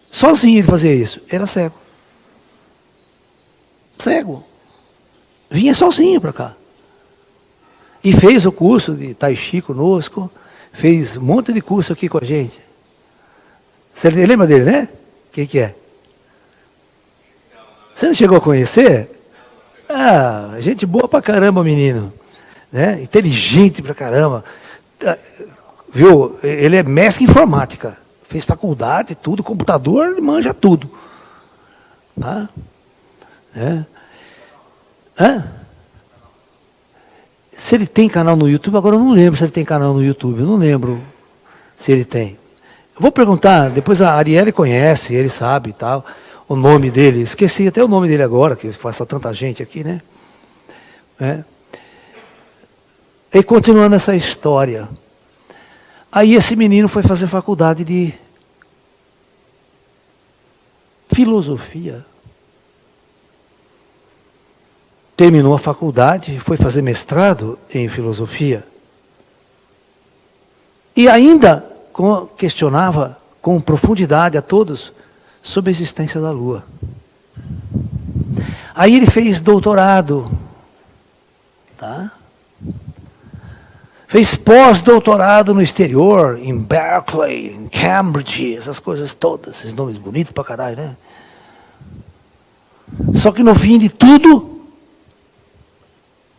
Sozinho ele fazia isso. Era cego. Cego. Vinha sozinho para cá. E fez o curso de Tai Chi conosco, fez um monte de curso aqui com a gente. Você lembra dele, né? Quem que é? Você não chegou a conhecer? Ah, gente boa pra caramba, menino. Né? Inteligente pra caramba. Viu? Ele é mestre em informática. Fez faculdade, tudo, computador, ele manja tudo. Tá? É. Hã? Se ele tem canal no YouTube, agora eu não lembro se ele tem canal no YouTube, eu não lembro se ele tem. Eu vou perguntar, depois a Arielle conhece, ele sabe e tal, o nome dele, esqueci até o nome dele agora, que faça tanta gente aqui, né? É. E continuando essa história, aí esse menino foi fazer faculdade de filosofia. Terminou a faculdade, foi fazer mestrado em filosofia. E ainda questionava com profundidade a todos sobre a existência da Lua. Aí ele fez doutorado, tá? Fez pós-doutorado no exterior, em Berkeley, em Cambridge, essas coisas todas, esses nomes bonitos pra caralho, né? Só que no fim de tudo,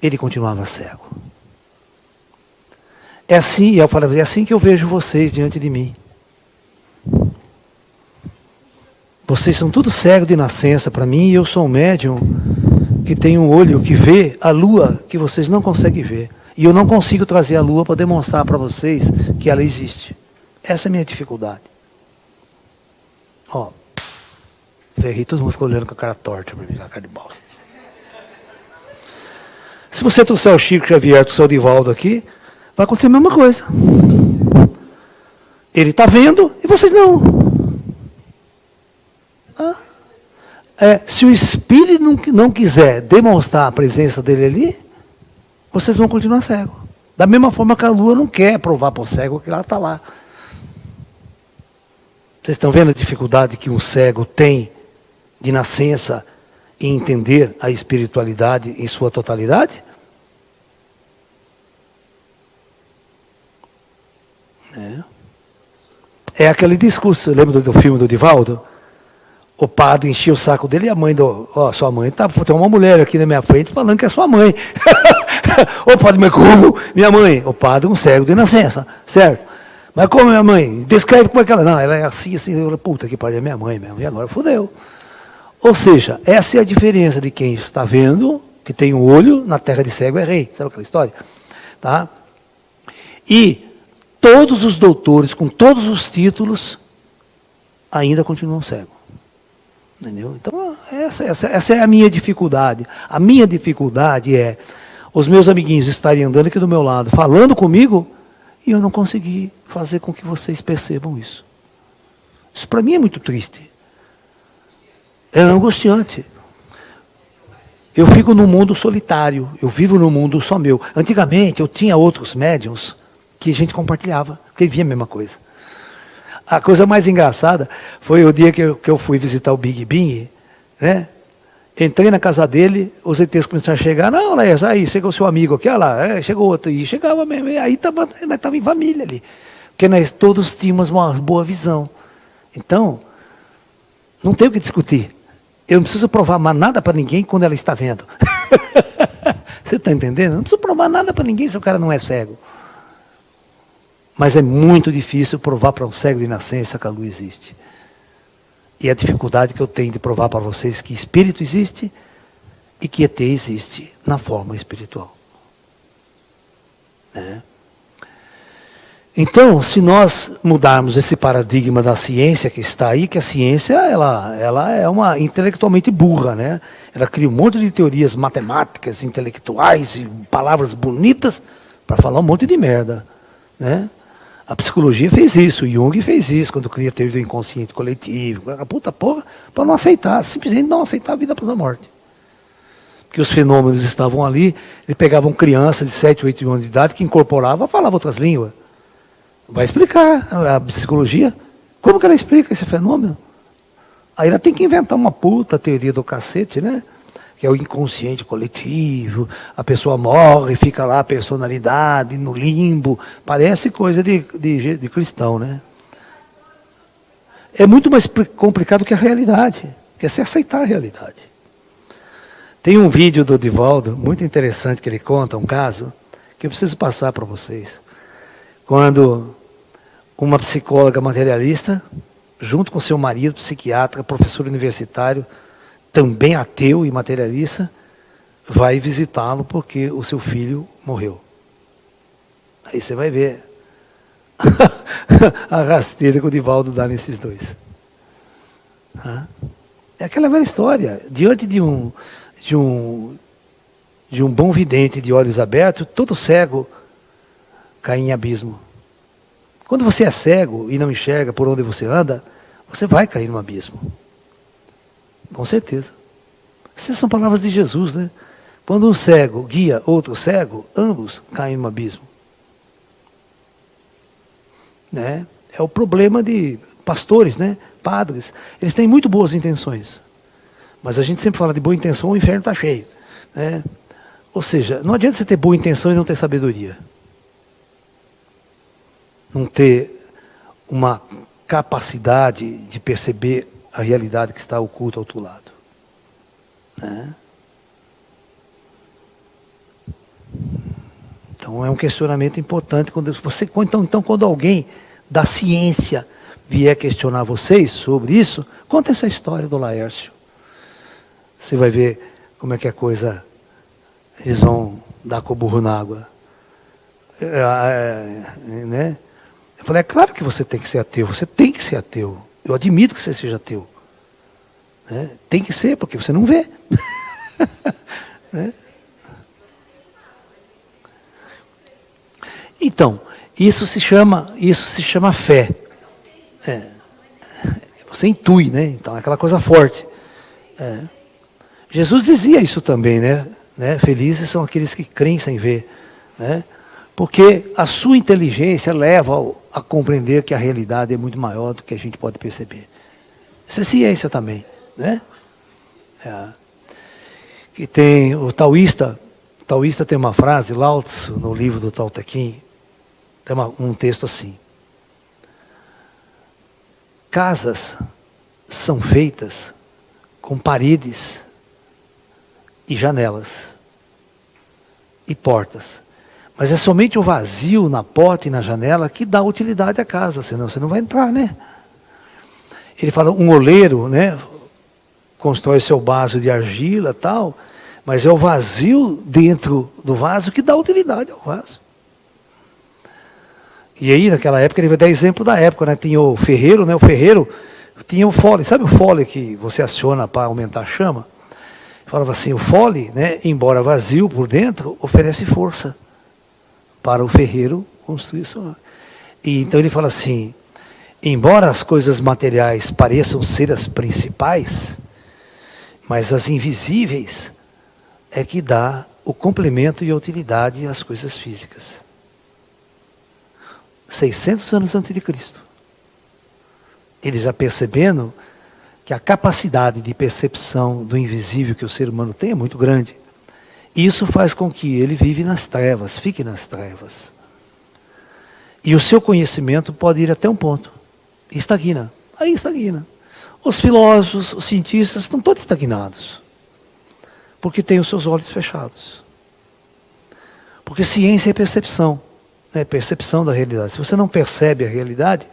ele continuava cego. É assim, eu falei, é assim que eu vejo vocês diante de mim. Vocês são tudo cegos de nascença para mim, e eu sou um médium que tem um olho que vê a lua que vocês não conseguem ver. E eu não consigo trazer a lua para demonstrar para vocês que ela existe. Essa é a minha dificuldade. Ó, ferrei, todo mundo ficou olhando com a cara torta para mim, com a cara de balsa. Se você trouxer o Chico Xavier, trouxer o Divaldo aqui, vai acontecer a mesma coisa. Ele está vendo e vocês não. Se o Espírito não quiser demonstrar a presença dele ali, vocês vão continuar cegos. Da mesma forma que a Lua não quer provar para o cego que ela está lá. Vocês estão vendo a dificuldade que um cego tem de nascença em entender a espiritualidade em sua totalidade? É aquele discurso, lembra do filme do Divaldo? O padre enchia o saco dele e a mãe sua mãe, tem uma mulher aqui na minha frente falando que é sua mãe. Ô padre, mas como? Minha mãe. O padre, um cego de nascença, certo? Mas como minha mãe? Descreve como é que ela... Não, ela é assim, eu falei, puta que pariu, é minha mãe mesmo. E agora fodeu. Ou seja, essa é a diferença de quem está vendo, que tem um olho, na terra de cego é rei. Sabe aquela história? Tá? E todos os doutores, com todos os títulos, ainda continuam cegos. Entendeu? Então, essa é a minha dificuldade. A minha dificuldade é os meus amiguinhos estarem andando aqui do meu lado, falando comigo, e eu não consegui fazer com que vocês percebam isso. Isso para mim é muito triste. É angustiante. Eu fico num mundo solitário, eu vivo num mundo só meu. Antigamente eu tinha outros médiums que a gente compartilhava, que via a mesma coisa. A coisa mais engraçada foi o dia que eu fui visitar o Big Bing, né? Entrei na casa dele, os ETs começaram a chegar, não, Laércio, aí chegou o seu amigo aqui, olha lá, chegou outro, e chegava mesmo, e aí estava em família ali, porque nós todos tínhamos uma boa visão. Então, não tem o que discutir. Eu não preciso provar mais nada para ninguém quando ela está vendo. Você está entendendo? Não preciso provar nada para ninguém se o cara não é cego. Mas é muito difícil provar para um cego de nascença que a luz existe. E a dificuldade que eu tenho de provar para vocês que espírito existe e que ET existe na forma espiritual. Então, se nós mudarmos esse paradigma da ciência que está aí, que a ciência ela é uma intelectualmente burra, né? Ela cria um monte de teorias matemáticas, intelectuais e palavras bonitas para falar um monte de merda, né? A psicologia fez isso, o Jung fez isso quando cria a teoria do inconsciente coletivo, a puta porra, para não aceitar, simplesmente não aceitar a vida após a morte. Porque os fenômenos estavam ali, ele pegava uma criança de 7, 8 anos de idade que incorporava, falava outras línguas. Vai explicar a psicologia. Como que ela explica esse fenômeno? Aí ela tem que inventar uma puta teoria do cacete, né? Que é o inconsciente coletivo, a pessoa morre, fica lá a personalidade no limbo. Parece coisa de cristão, né? É muito mais complicado que a realidade, que é se aceitar a realidade. Tem um vídeo do Divaldo, muito interessante, que ele conta um caso, que eu preciso passar para vocês. Quando uma psicóloga materialista, junto com seu marido, psiquiatra, professor universitário, também ateu e materialista, vai visitá-lo porque o seu filho morreu. Aí você vai ver a rasteira que o Divaldo dá nesses dois. É aquela velha história. Diante de um bom vidente de olhos abertos, todo cego cai em abismo. Quando você é cego e não enxerga por onde você anda, você vai cair no abismo. Com certeza. Essas são palavras de Jesus, né? Quando um cego guia outro cego, ambos caem no abismo. Né? É o problema de pastores, né? Padres. Eles têm muito boas intenções. Mas a gente sempre fala de boa intenção, o inferno está cheio. Né? Ou seja, não adianta você ter boa intenção e não ter sabedoria. Não ter uma capacidade de perceber a realidade que está oculta ao outro lado. Né? Então é um questionamento importante. Então, quando alguém da ciência vier questionar vocês sobre isso, conta essa história do Laércio. Você vai ver como é que a coisa, eles vão dar com o burro na água. Né? Eu falei, é claro que você tem que ser ateu, você tem que ser ateu. Eu admito que você seja ateu. Né? Tem que ser, porque você não vê. Né? Então, isso se chama fé. Você intui, né? Então é aquela coisa forte. Jesus dizia isso também, né? Felizes são aqueles que creem sem ver. Né? Porque a sua inteligência leva a compreender que a realidade é muito maior do que a gente pode perceber. Isso é ciência também, né? Que tem o taoísta tem uma frase, Lao Tzu, no livro do Tao Te Ching, tem um texto assim: casas são feitas com paredes e janelas e portas. Mas é somente o vazio na porta e na janela que dá utilidade à casa, senão você não vai entrar, né? Ele fala, um oleiro, né, constrói seu vaso de argila, tal, mas é o vazio dentro do vaso que dá utilidade ao vaso. E aí, naquela época, ele vai dar exemplo da época, né? Tinha o ferreiro, né? O ferreiro tinha o fole. Sabe o fole que você aciona para aumentar a chama? Falava assim, o fole, né, embora vazio por dentro, oferece força para o ferreiro construir isso. E então ele fala assim, embora as coisas materiais pareçam ser as principais, mas as invisíveis é que dá o complemento e a utilidade às coisas físicas. 600 anos antes de Cristo. Ele já percebendo que a capacidade de percepção do invisível que o ser humano tem é muito grande. Isso faz com que ele vive nas trevas, fique nas trevas. E o seu conhecimento pode ir até um ponto. Estagna. Aí estagna. Os filósofos, os cientistas estão todos estagnados. Porque têm os seus olhos fechados. Porque ciência é percepção. É percepção da realidade. Se você não percebe a realidade,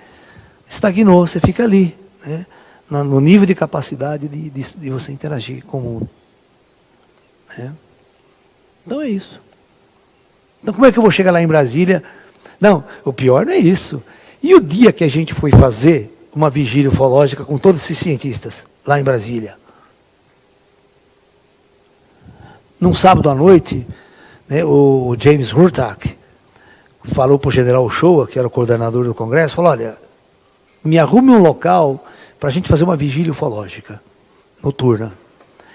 estagnou, você fica ali. Né? No nível de capacidade de você interagir com o mundo. Né? Então é isso. Então como é que eu vou chegar lá em Brasília Não, o pior não é isso. E o dia que a gente foi fazer uma vigília ufológica com todos esses cientistas, lá em Brasília? Num sábado à noite, né, o James Hurtak falou para o general Ochoa, que era o coordenador do Congresso, falou, olha, me arrume um local para a gente fazer uma vigília ufológica noturna.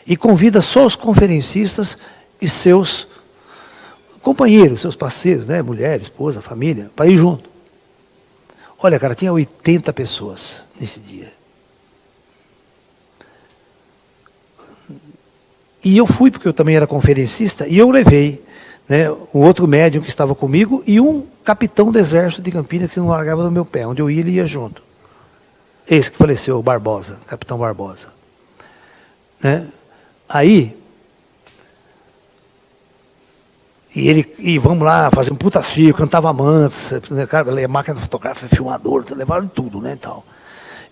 E convida só os conferencistas e seus companheiros, seus parceiros, né, mulher, esposa, família, para ir junto. Olha, cara, tinha 80 pessoas nesse dia. E eu fui, porque eu também era conferencista, e eu levei, né, um outro médium que estava comigo e um capitão do exército de Campinas que não largava do meu pé. Onde eu ia, ele ia junto. Esse que faleceu, o Barbosa, capitão Barbosa. Né? Aí, e vamos lá, fazer um puta circo, cantava mantas, cara, máquina fotográfica, filmador, levaram tudo, né, e tal.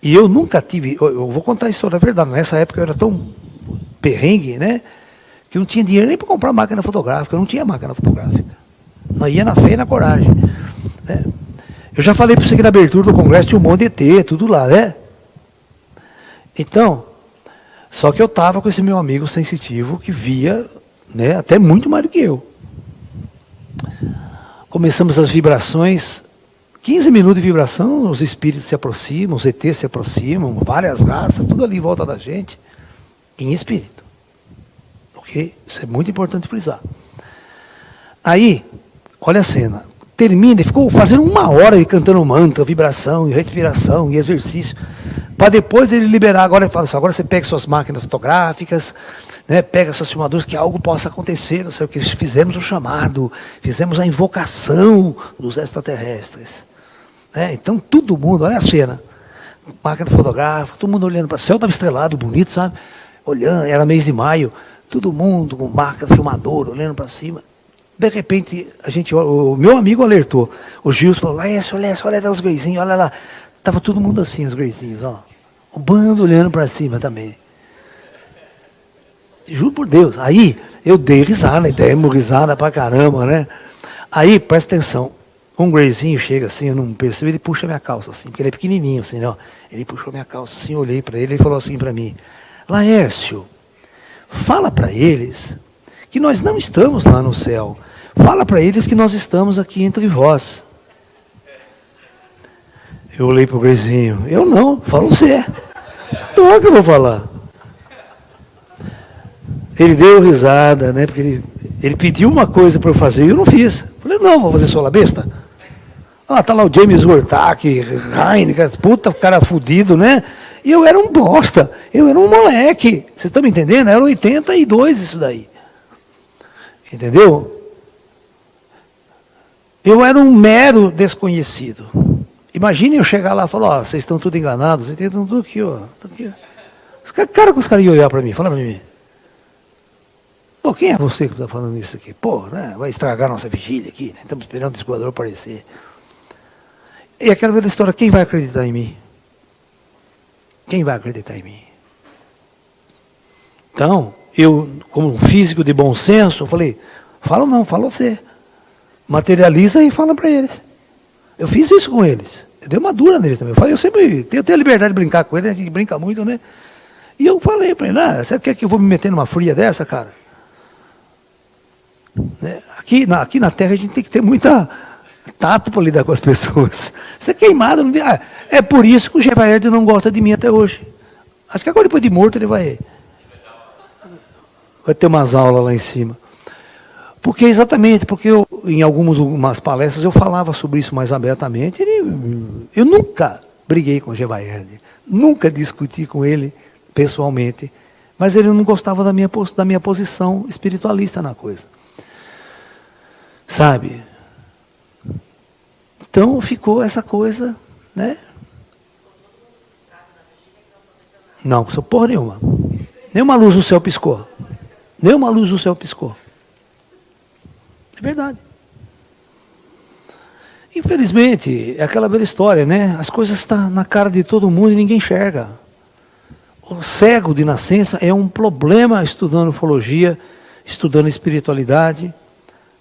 E eu nunca tive, eu vou contar a história, é verdade, nessa época eu era tão perrengue, né, que eu não tinha dinheiro nem para comprar máquina fotográfica, eu não tinha máquina fotográfica. Nós ia na fé e na coragem. Né? Eu já falei para você que na abertura do congresso tinha um monte de ET, tudo lá, né? Então, só que eu estava com esse meu amigo sensitivo que via, né, até muito mais do que eu. Começamos as vibrações, 15 minutos de vibração, os espíritos se aproximam, os ETs se aproximam, várias raças, tudo ali em volta da gente, em espírito. Ok? Isso é muito importante frisar. Aí, olha a cena, termina e ficou fazendo 1 hora ele cantando mantra, vibração, e respiração, e exercício, para depois ele liberar, agora ele fala assim, agora você pega suas máquinas fotográficas, né, pega seus filmadores, que algo possa acontecer, não sei o que, fizemos o chamado, fizemos a invocação dos extraterrestres. Né? Então todo mundo, olha a cena, máquina fotográfica, todo mundo olhando para o céu, estava estrelado, bonito, sabe? Olhando, era mês de maio, todo mundo com máquina filmadora, olhando para cima. De repente, o meu amigo alertou, o Gilson falou, olha lá os gurizinhos, olha lá. Estava todo mundo assim, os gurizinhos, ó. O bando olhando para cima também. Juro por Deus. Aí, eu dei risada, demos risada pra caramba, né? Aí, presta atenção, um gurizinho chega assim, eu não percebo, ele puxa minha calça assim, porque ele é pequenininho assim, ó. Ele puxou minha calça assim, eu olhei para ele e falou assim para mim, Laércio, fala para eles que nós não estamos lá no céu. Fala para eles que nós estamos aqui entre vós. Eu olhei para o gurizinho, eu não, fala você. Então é que eu vou falar. Ele deu risada, né? Porque ele pediu uma coisa para eu fazer e eu não fiz. Falei, não, vou fazer sola besta. Ah, tá lá o James Hurtak, Heineken, puta, cara fudido, né? E eu era um bosta, eu era um moleque. Vocês estão me entendendo? Era 82 isso daí. Entendeu? Eu era um mero desconhecido. Imagine eu chegar lá e falar, ó, vocês estão tudo enganados, vocês estão tudo aqui, ó. Cara que os caras iam olhar para mim, fala para mim. Pô, quem é você que está falando isso aqui? Pô, né, vai estragar nossa vigília aqui, né? Estamos esperando o esquadrão aparecer. E aquela velha história, quem vai acreditar em mim? Quem vai acreditar em mim? Então, eu, como um físico de bom senso, eu falei, fala não, fala você. Materializa e fala para eles. Eu fiz isso com eles. Eu dei uma dura neles também. Eu sempre tenho a liberdade de brincar com eles, a gente brinca muito, né? E eu falei para ele, você quer que eu vou me meter numa fria dessa, cara? Né? Aqui na Terra a gente tem que ter muita tato para lidar com as pessoas. Você é queimado, não tem... é por isso que o Gevaerd não gosta de mim até hoje. Acho que agora depois de morto ele vai ter umas aulas lá em cima. Porque exatamente, porque eu, em algumas palestras eu falava sobre isso mais abertamente. Eu nunca briguei com o Gevaerd, nunca discuti com ele pessoalmente, mas ele não gostava da minha posição espiritualista na coisa. Sabe? Então ficou essa coisa, né? Não, sou porra nenhuma. Nenhuma luz no céu piscou. Nenhuma luz no céu piscou. É verdade. Infelizmente, é aquela velha história, né? As coisas estão na cara de todo mundo e ninguém enxerga. O cego de nascença é um problema estudando ufologia, estudando espiritualidade.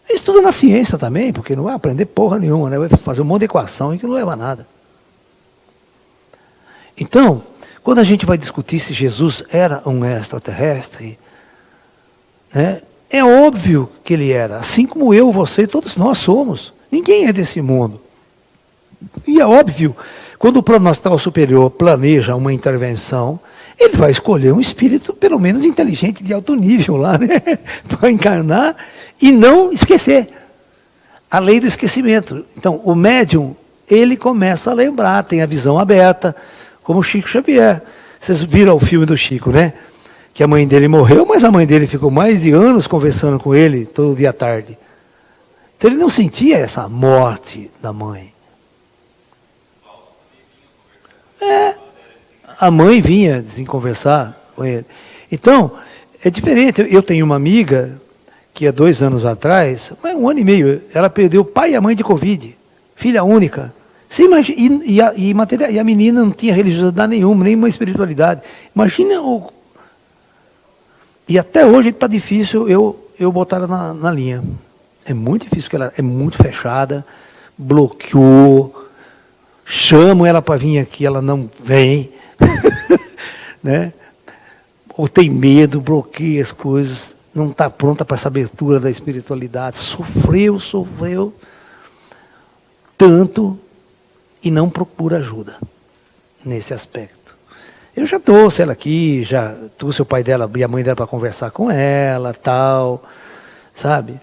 Estuda na ciência também, porque não vai aprender porra nenhuma, né? Vai fazer um monte de equação e que não leva a nada. Então, quando a gente vai discutir se Jesus era um extraterrestre, né, é óbvio que ele era, assim como eu, você e todos nós somos. Ninguém é desse mundo. E é óbvio, quando o plano astral superior planeja uma intervenção, ele vai escolher um espírito, pelo menos inteligente, de alto nível lá, né? Para encarnar e não esquecer. A lei do esquecimento. Então, o médium, ele começa a lembrar, tem a visão aberta, como o Chico Xavier. Vocês viram o filme do Chico, né? Que a mãe dele morreu, mas a mãe dele ficou mais de anos conversando com ele, todo dia à tarde. Então ele não sentia essa morte da mãe. A mãe vinha assim, conversar com ele. Então, é diferente. Eu tenho uma amiga que há 2 anos atrás, 1 ano e meio, ela perdeu o pai e a mãe de Covid. Filha única. Você imagina, e a menina não tinha religiosidade nenhuma, nenhuma espiritualidade. Imagina o... E até hoje está difícil eu botar ela na linha. É muito difícil, porque ela é muito fechada, bloqueou, chamo ela para vir aqui, ela não vem. Né? Ou tem medo, bloqueia as coisas, não está pronta para essa abertura da espiritualidade. Sofreu tanto e não procura ajuda nesse aspecto. Eu já trouxe ela aqui, já trouxe o pai dela e a mãe dela para conversar com ela, tal, sabe?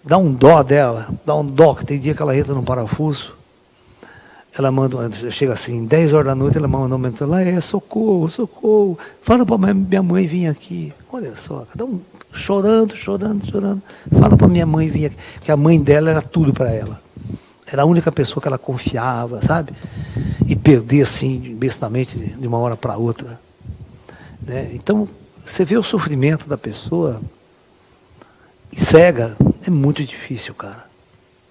Dá um dó dela, dá um dó, que tem dia que ela entra num parafuso, ela manda, chega assim, 10 horas da noite, ela manda uma mensagem, socorro, socorro, fala para minha mãe vir aqui. Olha só, cada um chorando, fala para minha mãe vir aqui, que a mãe dela era tudo para ela. Era a única pessoa que ela confiava, sabe? E perder assim, bestamente, de uma hora para outra. Né? Então, você vê o sofrimento da pessoa, e cega, é muito difícil, cara.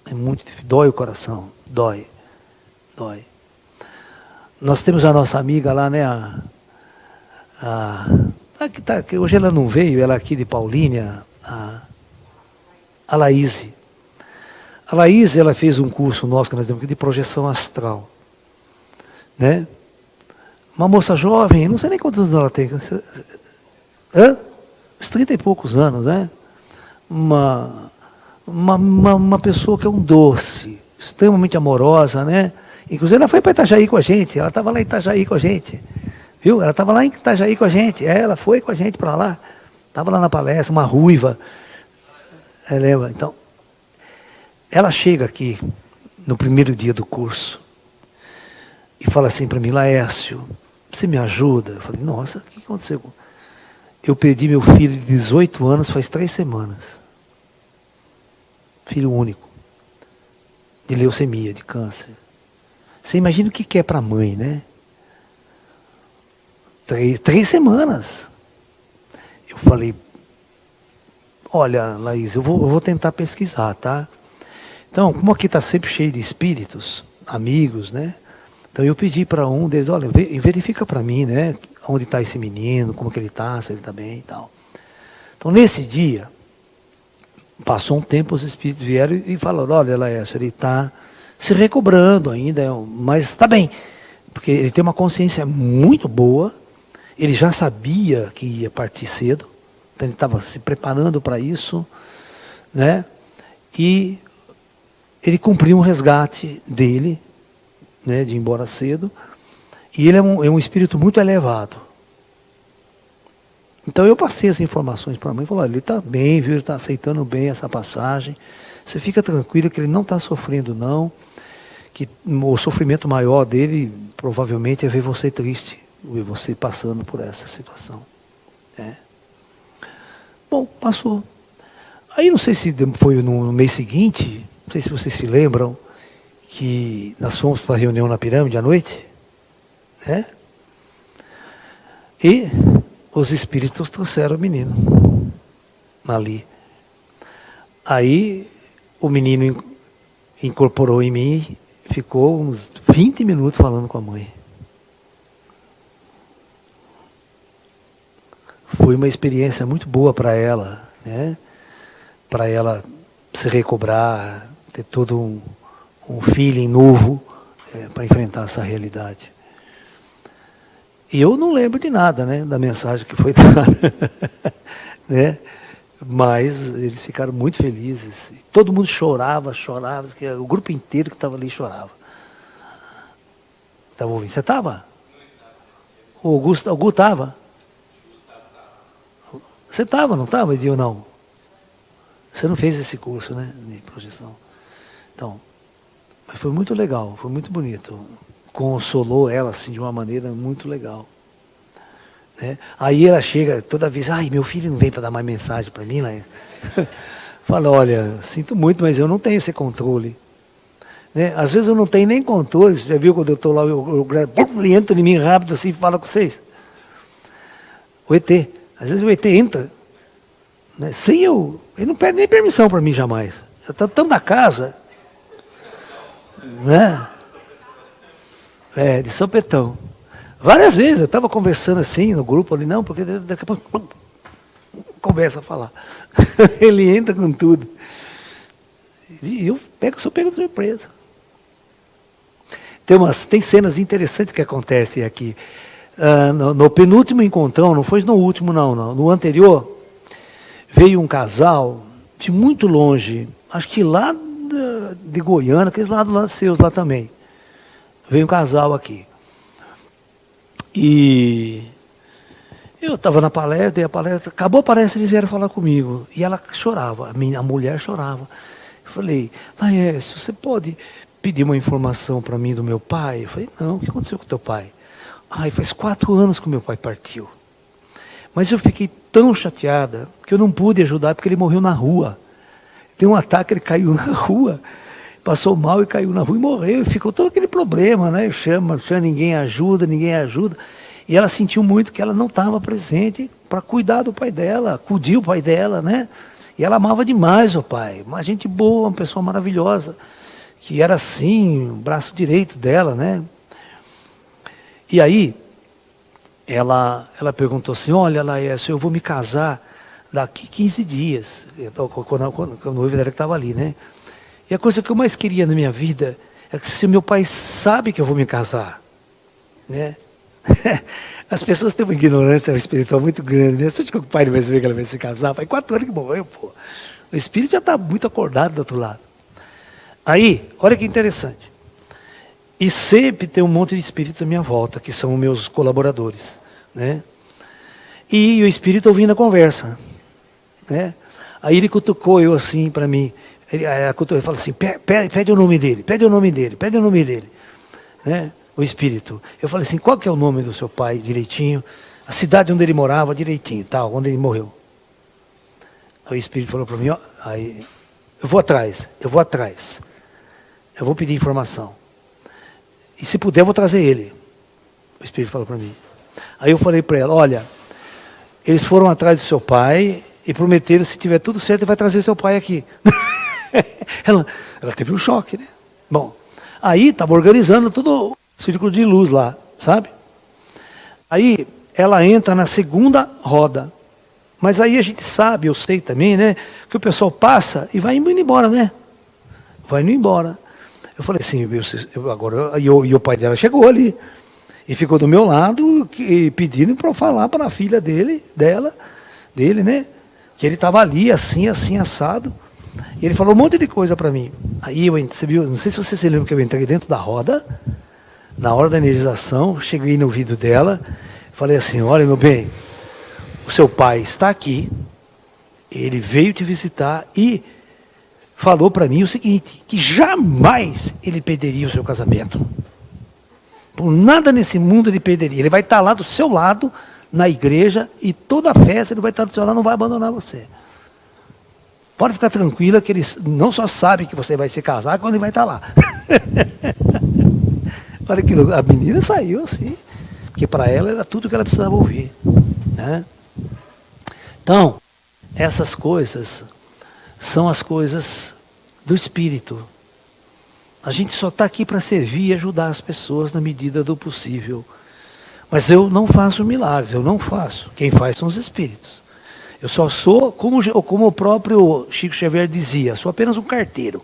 É muito difícil, dói o coração, dói. Nós temos a nossa amiga lá, né? Que hoje ela não veio, ela é aqui de Paulínia, a Laís. A Laís, ela fez um curso nosso que nós temos aqui de projeção astral. Né? Uma moça jovem, não sei nem quantos anos ela tem. Uns 30 e poucos anos, né? Uma pessoa que é um doce, extremamente amorosa, né? Inclusive ela foi para Itajaí com a gente, ela estava lá em Itajaí com a gente. Viu? Ela estava lá em Itajaí com a gente, ela foi com a gente para lá. Estava lá na palestra, uma ruiva. Lembra? Então, ela chega aqui, no primeiro dia do curso, e fala assim para mim, Laércio, você me ajuda? Eu falei, nossa, o que aconteceu? Eu perdi meu filho de 18 anos faz 3 semanas. Filho único. De leucemia, de câncer. Você imagina o que é para a mãe, né? 3 semanas. Eu falei, olha, Laís, eu vou tentar pesquisar, tá? Então, como aqui está sempre cheio de espíritos, amigos, né? Então eu pedi para um deles, olha, verifica para mim, né? Onde está esse menino, como que ele está, se ele está bem e tal. Então nesse dia, passou um tempo, os espíritos vieram e falaram, olha, Laércio, ele está se recobrando ainda, mas está bem. Porque ele tem uma consciência muito boa, ele já sabia que ia partir cedo, então ele estava se preparando para isso, né? E ele cumpriu um resgate dele, né, de ir embora cedo, e ele é um espírito muito elevado. Então eu passei as informações para a mãe, falei, ele está bem, viu? Ele está aceitando bem essa passagem, você fica tranquila que ele não está sofrendo não, que o sofrimento maior dele provavelmente é ver você triste, ver você passando por essa situação. Bom, passou. Aí não sei se foi no mês seguinte, não sei se vocês se lembram, que nós fomos para a reunião na pirâmide à noite, né? E os espíritos trouxeram o menino ali. Aí o menino incorporou em mim, ficou uns 20 minutos falando com a mãe. Foi uma experiência muito boa para ela, né? Para ela se recobrar, ter todo um feeling novo para enfrentar essa realidade. E eu não lembro de nada, né, da mensagem que foi dada, né? Mas eles ficaram muito felizes. Todo mundo chorava, o grupo inteiro que estava ali chorava. Estava ouvindo? Você estava? O Augusto estava? Você estava, não estava, Edil, não? Você não fez esse curso, né, de projeção. Então, mas foi muito legal, foi muito bonito. Consolou ela, assim, de uma maneira muito legal. Né? Aí ela chega toda vez, ai, meu filho não vem para dar mais mensagem para mim, né? Fala, olha, sinto muito, mas eu não tenho esse controle. Né? Às vezes eu não tenho nem controle, você já viu quando eu estou lá, ele entra em mim rápido assim e fala com vocês. O ET, às vezes o ET entra, né? Sem ele não pede nem permissão para mim jamais. Eu estou na casa, né? De sopetão. Várias vezes eu estava conversando assim no grupo ali, não, porque daqui a pouco começa a falar. Ele entra com tudo. E eu sou pego de surpresa. Tem cenas interessantes que acontecem aqui. No penúltimo encontrão, não foi no último não, no anterior, veio um casal de muito longe, acho que lá de Goiânia, aqueles lados seus lá também. Veio um casal aqui. E eu estava na palestra, dei a palestra, acabou a palestra, eles vieram falar comigo. E ela chorava, a mulher chorava. Eu falei, Laércio, você pode pedir uma informação para mim do meu pai? Eu falei, não, o que aconteceu com o teu pai? Ai, faz 4 anos que o meu pai partiu. Mas eu fiquei tão chateada que eu não pude ajudar porque ele morreu na rua. Tem um ataque, ele caiu na rua, passou mal e caiu na rua e morreu. E ficou todo aquele problema, né? Chama, ninguém ajuda. E ela sentiu muito que ela não estava presente para cuidar do pai dela, acudir o pai dela, né? E ela amava demais o pai. Uma gente boa, uma pessoa maravilhosa, que era assim, o braço direito dela, né? E aí, ela perguntou assim, olha, Laércio, eu vou me casar daqui 15 dias. Quando a noiva dela estava ali, né? E a coisa que eu mais queria na minha vida é que se meu pai sabe que eu vou me casar, né? As pessoas têm uma ignorância espiritual muito grande, né? Você acha que o pai não vai saber que ela vai se casar? Faz 4 anos que morreu, pô. O espírito já está muito acordado do outro lado. Aí, olha que interessante. E sempre tem um monte de espíritos à minha volta, que são meus colaboradores, né? E o espírito ouvindo a conversa, né? Aí ele cutucou eu assim para mim. Ele fala assim, pede o nome dele, né? O espírito. Eu falei assim, qual que é o nome do seu pai direitinho? A cidade onde ele morava direitinho, tal, onde ele morreu. Aí o espírito falou para mim, ó, aí, eu vou atrás. Eu vou pedir informação. E se puder, eu vou trazer ele. O espírito falou para mim. Aí eu falei para ela, olha, eles foram atrás do seu pai e prometeram, se tiver tudo certo, ele vai trazer seu pai aqui. ela teve um choque, né? Bom, aí estava organizando todo o círculo de luz lá, sabe? Aí ela entra na segunda roda. Mas aí a gente sabe, eu sei também, né? Que o pessoal passa e vai indo embora, né? Vai indo embora. Eu falei assim, e o pai dela chegou ali. E ficou do meu lado, pedindo para eu falar para a filha dele, né? Que ele estava ali, assim, assado. E ele falou um monte de coisa para mim. Aí você viu, não sei se você se lembra que eu entrei dentro da roda, na hora da energização, cheguei no ouvido dela, falei assim, olha meu bem, o seu pai está aqui, ele veio te visitar e falou para mim o seguinte, que jamais ele perderia o seu casamento. Por nada nesse mundo ele perderia. Ele vai estar lá do seu lado, na igreja, e toda a festa ele vai estar do seu lado, não vai abandonar você. Pode ficar tranquila que ele não só sabe que você vai se casar, quando ele vai estar lá. Olha que a menina saiu assim, porque para ela era tudo que ela precisava ouvir, né? Então, essas coisas são as coisas do espírito. A gente só está aqui para servir e ajudar as pessoas na medida do possível. Mas eu não faço milagres, eu não faço. Quem faz são os espíritos. Eu só sou, como o próprio Chico Xavier dizia, sou apenas um carteiro.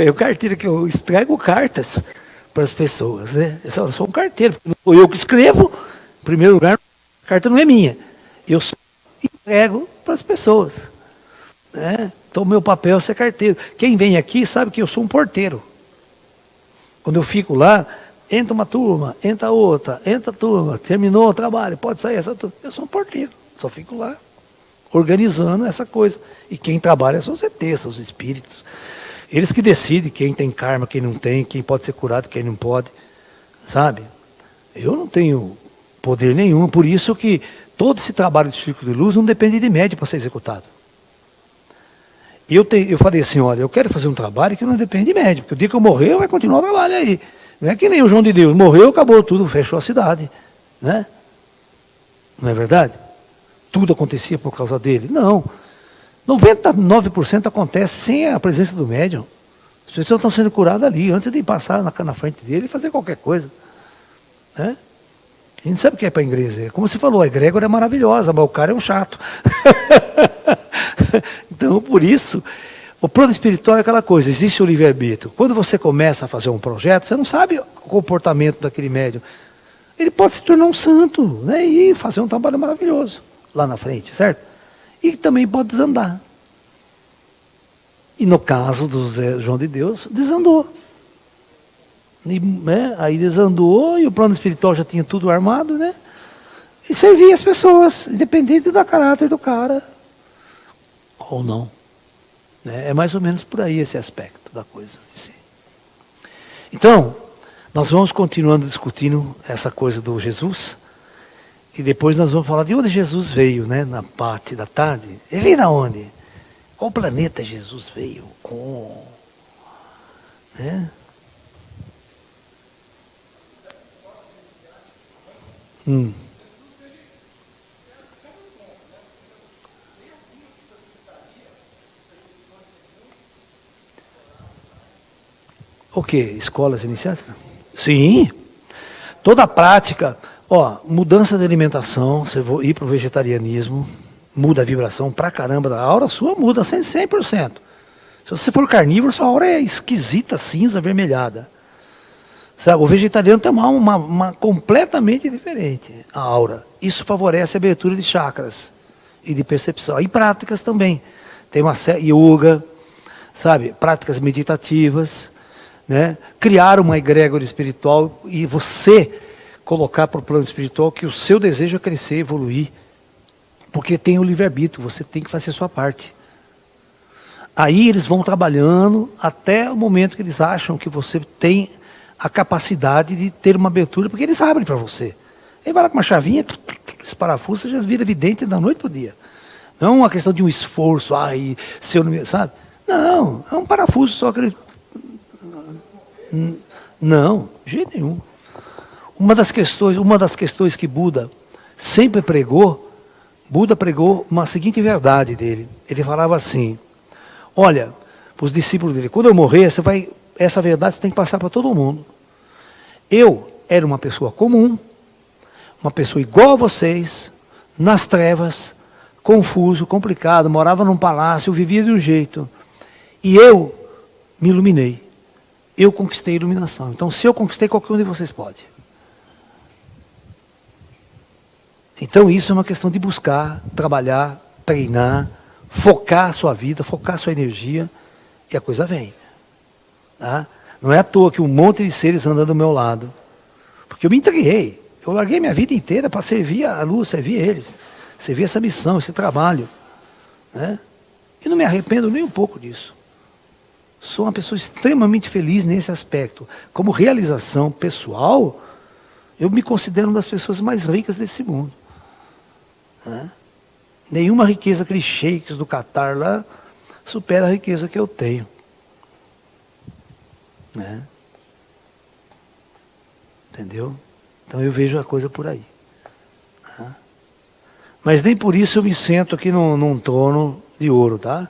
O carteiro que eu entrego cartas para as pessoas, né? Eu sou um carteiro. Eu que escrevo, em primeiro lugar, a carta não é minha. Eu só entrego para as pessoas. Né? Então, o meu papel é ser carteiro. Quem vem aqui sabe que eu sou um porteiro. Quando eu fico lá, entra uma turma, entra outra, entra a turma, terminou o trabalho, pode sair essa turma. Eu sou um porteiro, só fico lá, organizando essa coisa. E quem trabalha são os ETs, são os espíritos. Eles que decidem quem tem karma, quem não tem, quem pode ser curado, quem não pode. Sabe? Eu não tenho poder nenhum, por isso que todo esse trabalho de círculo de luz não depende de médium para ser executado. Eu falei assim, olha, eu quero fazer um trabalho que não depende de médium, porque o dia que eu morrer, vai continuar o trabalho aí. Não é que nem o João de Deus, morreu, acabou tudo, fechou a cidade. Né? Não é verdade? Tudo acontecia por causa dele. Não. 99% acontece sem a presença do médium. As pessoas estão sendo curadas ali, antes de passar na frente dele e fazer qualquer coisa. Né? A gente sabe o que é para a igreja. Como você falou, a egrégora é maravilhosa, mas o cara é um chato. Então, por isso, o plano espiritual é aquela coisa, existe o livre-arbítrio. Quando você começa a fazer um projeto, você não sabe o comportamento daquele médium. Ele pode se tornar um santo, né, e fazer um trabalho maravilhoso lá na frente, certo? E também pode desandar. E no caso do João de Deus, desandou. E, né, aí desandou e o plano espiritual já tinha tudo armado, né? E servia as pessoas, independente do caráter do cara. Ou não. Né? É mais ou menos por aí esse aspecto da coisa. Então, nós vamos continuando discutindo essa coisa do Jesus. E depois nós vamos falar de onde Jesus veio, né? Na parte da tarde. Ele veio de onde? Qual planeta Jesus veio? Com? Né? O quê? Escolas iniciáticas? Sim. Toda a prática, mudança de alimentação, você vai ir para o vegetarianismo, muda a vibração pra caramba, a aura sua muda 100%. Se você for carnívoro, sua aura é esquisita, cinza, avermelhada. Sabe? O vegetariano tem uma completamente diferente, a aura. Isso favorece a abertura de chakras e de percepção. E práticas também. Tem uma yoga, sabe? Práticas meditativas. Né? Criar uma egrégora espiritual e você colocar para o plano espiritual que o seu desejo é crescer, evoluir, porque tem o livre-arbítrio, você tem que fazer a sua parte. Aí eles vão trabalhando até o momento que eles acham que você tem a capacidade de ter uma abertura, porque eles abrem para você. Aí vai lá com uma chavinha, esse parafuso já vira evidente da noite para o dia. Não é uma questão de um esforço, se eu não, sabe? Não, é um parafuso só que ele... Não, de jeito nenhum. Uma das questões que Buda sempre pregou, Buda pregou uma seguinte verdade dele. Ele falava assim, olha, para os discípulos dele, quando eu morrer, essa verdade você tem que passar para todo mundo. Eu era uma pessoa comum, uma pessoa igual a vocês, nas trevas, confuso, complicado, morava num palácio, vivia de um jeito. E eu me iluminei. Eu conquistei a iluminação. Então, se eu conquistei, qualquer um de vocês pode. Então, isso é uma questão de buscar, trabalhar, treinar, focar a sua vida, focar a sua energia, e a coisa vem. Tá? Não é à toa que um monte de seres andam do meu lado. Porque eu me entreguei. Eu larguei minha vida inteira para servir a luz, servir eles. Servir essa missão, esse trabalho. Né? E não me arrependo nem um pouco disso. Sou uma pessoa extremamente feliz nesse aspecto. Como realização pessoal, eu me considero uma das pessoas mais ricas desse mundo. Né? Nenhuma riqueza, aqueles sheiks do Catar lá, supera a riqueza que eu tenho. Né? Entendeu? Então eu vejo a coisa por aí. Né? Mas nem por isso eu me sento aqui num trono de ouro, tá?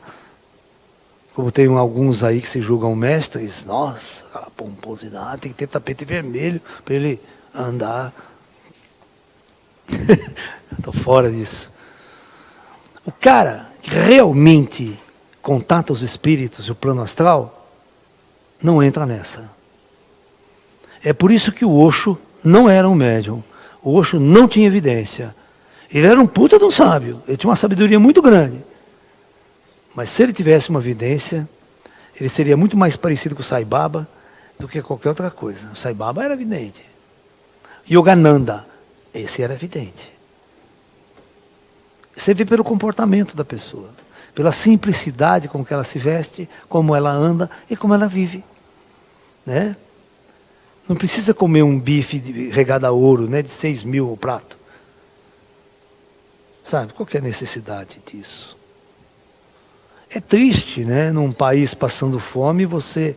Como tem alguns aí que se julgam mestres, nossa, aquela pomposidade, tem que ter tapete vermelho para ele andar. Estou fora disso. O cara que realmente contata os espíritos e o plano astral, não entra nessa. É por isso que o Osho não era um médium. O Osho não tinha evidência. Ele era um puta de um sábio. Ele tinha uma sabedoria muito grande. Mas se ele tivesse uma evidência, ele seria muito mais parecido com o Sai Baba do que qualquer outra coisa. O Sai Baba era evidente. Yogananda, esse era evidente. Você vê pelo comportamento da pessoa, pela simplicidade com que ela se veste, como ela anda e como ela vive. Né? Não precisa comer um bife regado a ouro, né, de 6.000 o prato. Sabe, qual que é a necessidade disso? É triste, né, num país passando fome, você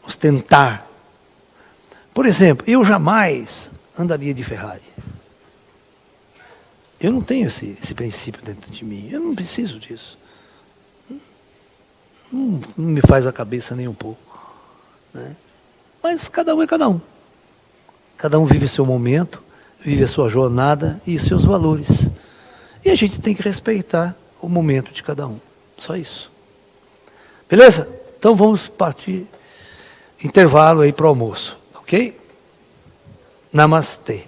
ostentar. Por exemplo, eu jamais andaria de Ferrari. Eu não tenho esse princípio dentro de mim. Eu não preciso disso. Não me faz a cabeça nem um pouco. Né? Mas cada um é cada um. Cada um vive o seu momento, vive a sua jornada e os seus valores. E a gente tem que respeitar o momento de cada um. Só isso. Beleza? Então vamos partir intervalo aí para o almoço. Ok? Namastê.